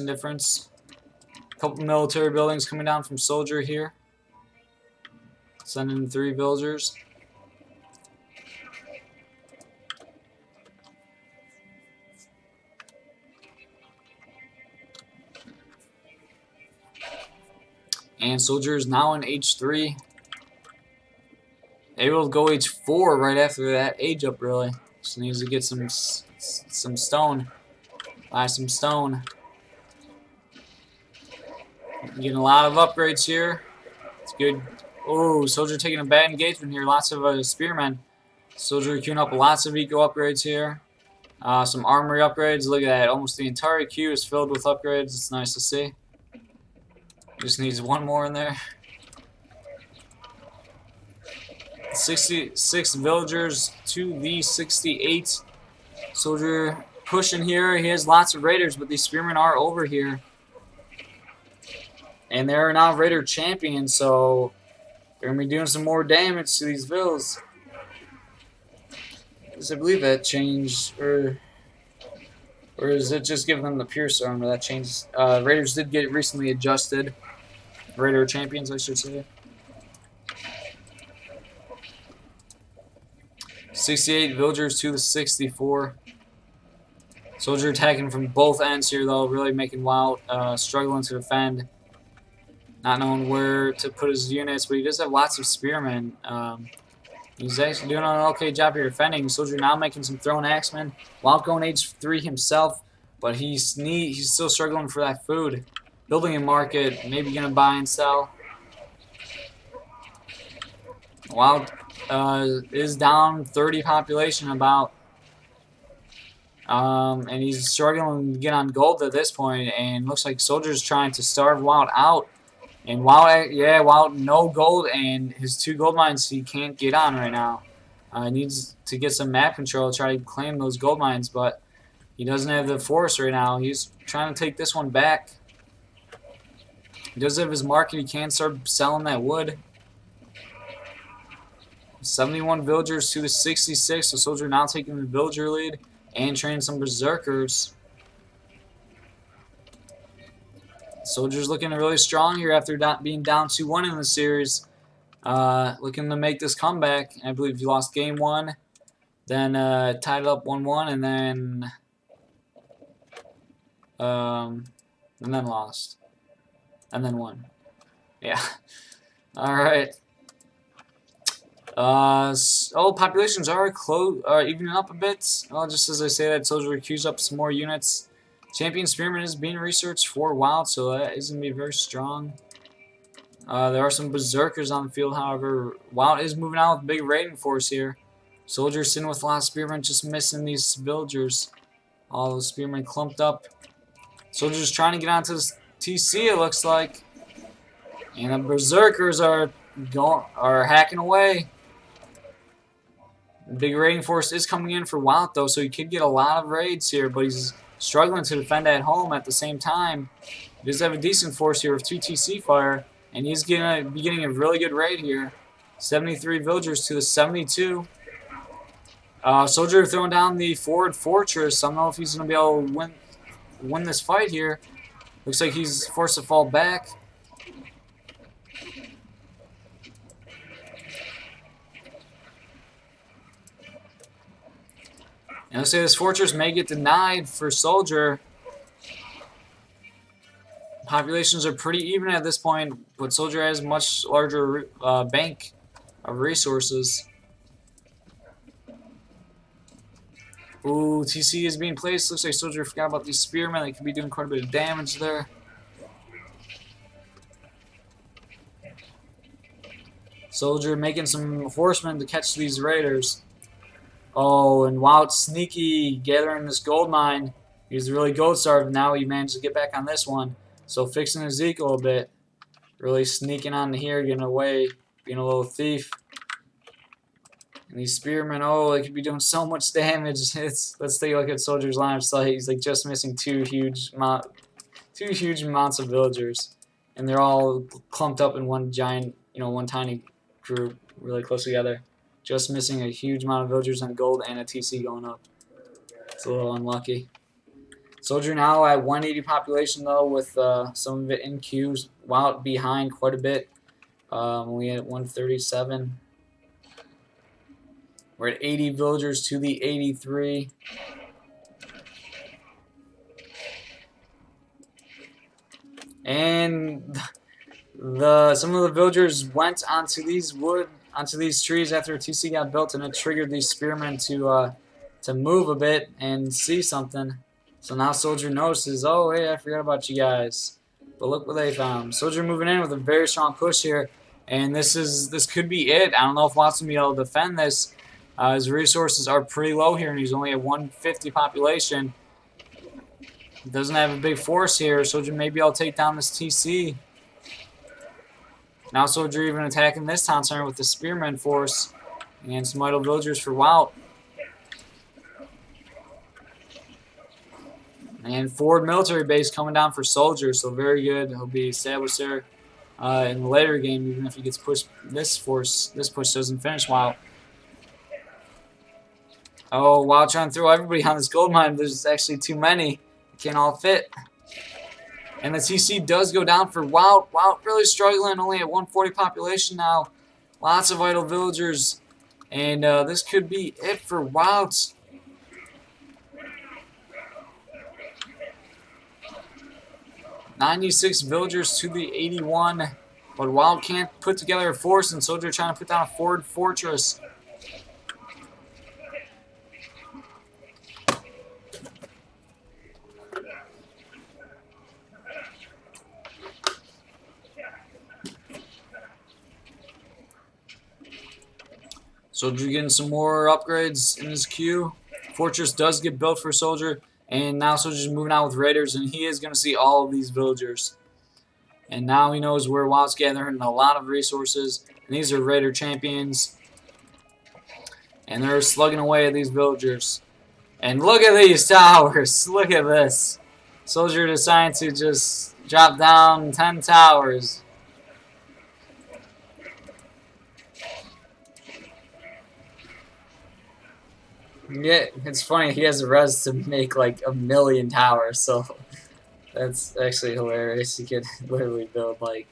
difference. Couple military buildings coming down from soldier here. Sending 3 villagers. And soldier is now in age 3. Able to go age 4 right after that age up really. Just needs to get some stone. Buy some stone. Getting a lot of upgrades here. It's good. Oh, soldier taking a bad engagement here. Lots of spearmen. Soldier queuing up lots of eco upgrades here. Some armory upgrades. Look at that. Almost the entire queue is filled with upgrades. It's nice to see. Just needs one more in there. 66 villagers to the 68. Soldier pushing here. He has lots of raiders, but these spearmen are over here. And they're now Raider champions, so they're going to be doing some more damage to these villas. I believe that changed, or is it just giving them the Pierce armor that changes? Raiders did get recently adjusted. Raider champions, I should say. 68 villagers to the 64. Soldier attacking from both ends here, though, really making Wild struggling to defend. Not knowing where to put his units, but he does have lots of spearmen. He's actually doing an okay job here defending. Soldier now making some thrown axemen. Wild going age 3 himself, but he's still struggling for that food. Building a market, maybe gonna buy and sell. Wild is down 30 population about. And he's struggling to get on gold at this point, and looks like Soldier's trying to starve Wild out. And Wild no gold, and his 2 gold mines he can't get on right now. He needs to get some map control to try to claim those gold mines, but he doesn't have the force right now. He's trying to take this one back. He does have his market. He can start selling that wood. 71 villagers to the 66. So Soldier now taking the villager lead and training some berserkers. Soldier's looking really strong here after being down 2-1 in the series. Looking to make this comeback. I believe he lost game 1, then tied it up 1-1, and then lost, and then won. Yeah. All right. Populations are evening up a bit. Well, just as I say that, Soldier queues up some more units. Champion Spearman is being researched for Wild, so that is going to be very strong. There are some berserkers on the field, however. Wild is moving out with a big raiding force here. Soldier sitting with a lot of spearmen, just missing these villagers. All those spearmen clumped up. Soldier's trying to get onto this TC, it looks like. And the berserkers are hacking away. The big raiding force is coming in for Wild, though, so he could get a lot of raids here, but he's struggling to defend at home at the same time. He does have a decent force here with 2 TC fire, and he's going to be getting a really good raid here. 73 villagers to the 72. Soldier throwing down the forward fortress. I don't know if he's going to be able to win this fight here. Looks like he's forced to fall back. And let's say this fortress may get denied for Soldier. Populations are pretty even at this point, but Soldier has much larger bank of resources. Ooh, TC is being placed. Looks like Soldier forgot about these spearmen. They could be doing quite a bit of damage there. Soldier making some horsemen to catch these raiders. Oh, and wow, it's sneaky gathering this gold mine. He's really gold starved. Now he managed to get back on this one. So fixing his Zeke a little bit. Really sneaking on here, getting away, being a little thief. And these spearmen, oh, they could be doing so much damage. Let's take a look at Soldier's line of sight. He's like just missing two huge amounts of villagers, and they're all clumped up in one giant, one tiny group, really close together. Just missing a huge amount of villagers on gold and a TC going up. It's a little unlucky. Soldier now at 180 population though, with some of it in queues. Wow, behind quite a bit. Only at 137. We're at 80 villagers to the 83. And some of the villagers went onto these trees after TC got built, and it triggered these spearmen to move a bit and see something. So now Soldier notices, oh hey, I forgot about you guys. But look what they found. Soldier moving in with a very strong push here, and this could be it. I don't know if Watts will be able to defend this. His resources are pretty low here, and he's only at 150 population. He doesn't have a big force here. Soldier may be able to take down this TC. Now Soldier even attacking this town center with the spearman force and some idle villagers for Wout. And forward military base coming down for Soldier, so very good. He'll be established there in the later game, even if he gets pushed. This push doesn't finish Wout. Oh, Wout trying to throw everybody on this gold mine. There's actually too many. Can't all fit. And the TC does go down for Wout. Wout really struggling, only at 140 population now. Lots of idle villagers. And this could be it for Wout. "96 villagers to the 81. But Wout can't put together a force, and Soldier trying to put down a forward fortress. Soldier getting some more upgrades in his queue. Fortress does get built for Soldier, and now Soldier's moving out with raiders, and he is going to see all of these villagers. And now he knows where Wout's gathering a lot of resources, and these are raider champions. And they're slugging away at these villagers. And look at these towers. Look at this. Soldier decided to just drop down 10 towers. Yeah, it's funny. He has the res to make like 1,000,000 towers, so that's actually hilarious. He could literally build like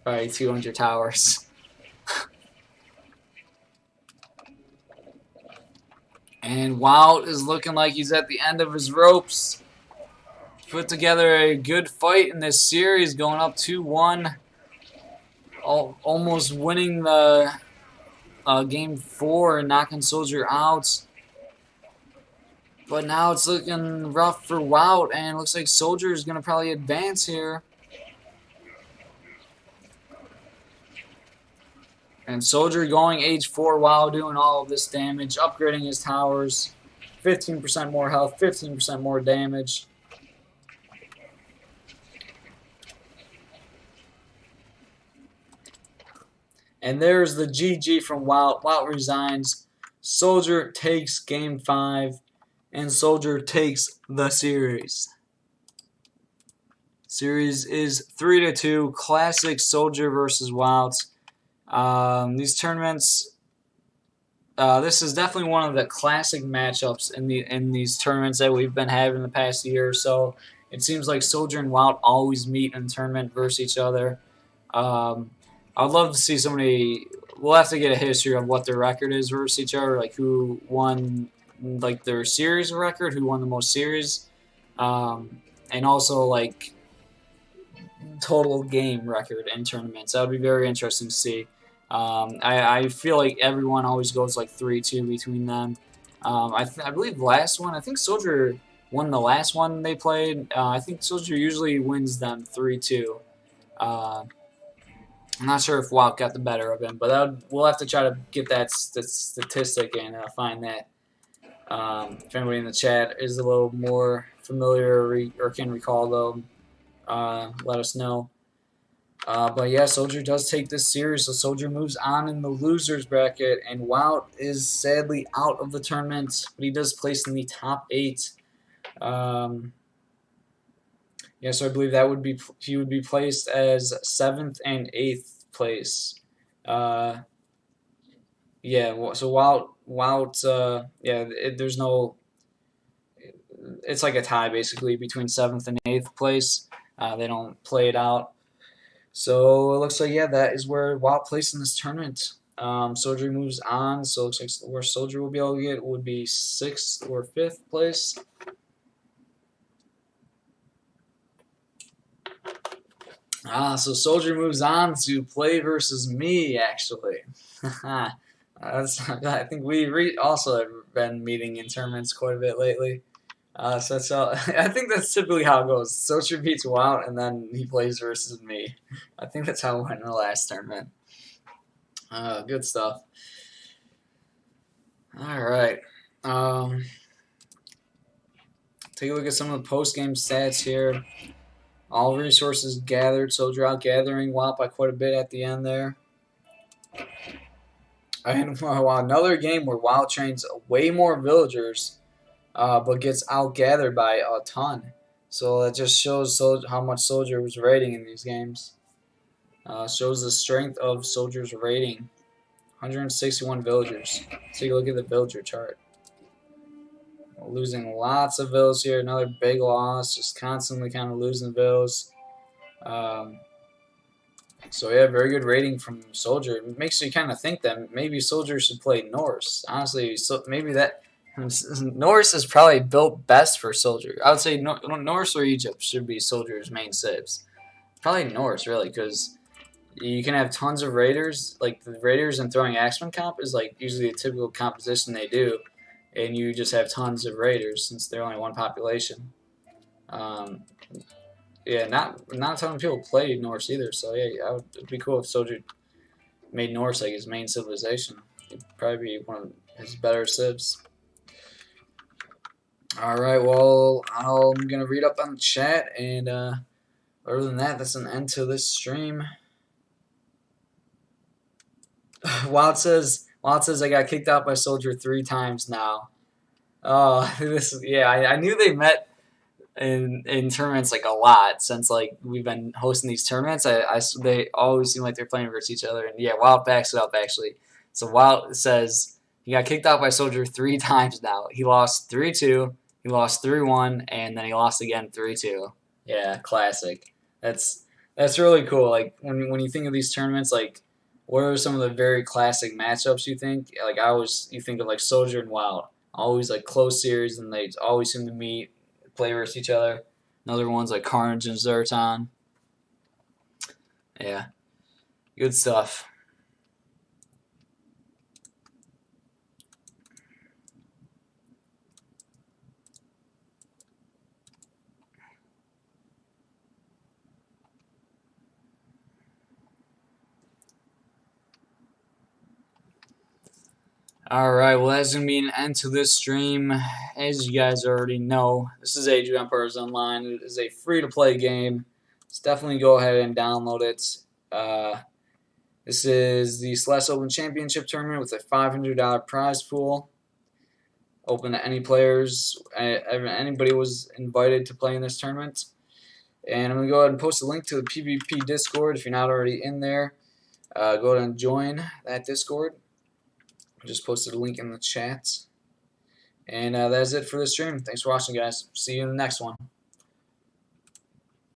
probably 200 towers. And Wout is looking like he's at the end of his ropes. Put together a good fight in this series, going up 2-1. Almost winning the game 4 and knocking Soldier out. But now it's looking rough for Wout, and it looks like Soldier is going to probably advance here. And Soldier going age 4 while doing all of this damage, upgrading his towers. 15% more health, 15% more damage. And there's the GG from Wout. Wout resigns. Soldier takes game 5. And Soldier takes the series. Series is 3-2. Classic Soldier versus Wout. These tournaments, this is definitely one of the classic matchups in these tournaments that we've been having the past year or so. It seems like Soldier and Wild always meet in tournament versus each other. I'd love to see somebody. We'll have to get a history of what their record is versus each other, like who won, like their series record, who won the most series, and also like total game record in tournaments. That would be very interesting to see. I feel like everyone always goes like 3-2 between them. I believe last one. I think Soldier won the last one they played. I think Soldier usually wins them 3-2. I'm not sure if Wild got the better of him, but we'll have to try to get that statistic and find that. If anybody in the chat is a little more familiar or can recall, though, let us know. But yeah, Soldier does take this series, so Soldier moves on in the losers bracket, and Wild is sadly out of the tournament, but he does place in the top 8. Yeah, so I believe that would be he would be placed as 7th and 8th place. Yeah, so Wild, there's no. It's like a tie basically between 7th and 8th place. They don't play it out. So it looks like, yeah, that is where Wild placed in this tournament. Soldier moves on, so it looks like where Soldier will be able to get would be 6th or 5th place. So Soldier moves on to play versus me, actually. I think we also have been meeting in tournaments quite a bit lately. So I think that's typically how it goes. Soldier beats Wild, and then he plays versus me. I think that's how it went in the last tournament. Good stuff. All right. Take a look at some of the post-game stats here. All resources gathered. Soldier out gathering Wild by quite a bit at the end there. And another game where Wild trains way more villagers, but gets out gathered by a ton. So that just shows how much Soldier was rating in these games. Shows the strength of Soldier's rating. 161 villagers. Take a look at the villager chart. Losing lots of villas here. Another big loss. Just constantly kind of losing villas. So yeah, very good rating from Soldier. It makes you kind of think that maybe Soldier should play Norse. Honestly, so maybe that Norse is probably built best for Soldier. I would say Norse or Egypt should be Soldier's main civs. Probably Norse, really, because you can have tons of raiders. Like the raiders and throwing axeman comp is like usually a typical composition they do, and you just have tons of raiders since they're only one population. Yeah, not a ton of people play Norse either. So yeah, it'd be cool if Soldier made Norse like his main civilization. It'd probably be one of his better civs. All right, well, I'm gonna read up on the chat, and other than that, that's an end to this stream. Wild says I got kicked out by Soldier 3 times now. Oh, I knew they met in tournaments like a lot since like we've been hosting these tournaments. They always seem like they're playing versus each other, and yeah, Wild backs it up actually. So Wild says he got kicked out by Soldier 3 times now. He lost 3-2, he lost 3-1, and then he lost again 3-2. Yeah, classic. That's really cool. Like when you think of these tournaments, like what are some of the very classic matchups you think? Like you think of like Soldier and Wild, always like close series, and they always seem to meet, play versus each other. Another one's like Carnage and Zerton. Yeah, good stuff. Alright, well that's going to be an end to this stream. As you guys already know, this is Age of Empires Online. It is a free-to-play game. Let's definitely go ahead and download it. This is the Slash Open Championship Tournament with a $500 prize pool. Open to any players. Anybody was invited to play in this tournament. And I'm going to go ahead and post a link to the PvP Discord if you're not already in there. Go ahead and join that Discord. I just posted a link in the chat. And that's it for this stream. Thanks for watching, guys. See you in the next one.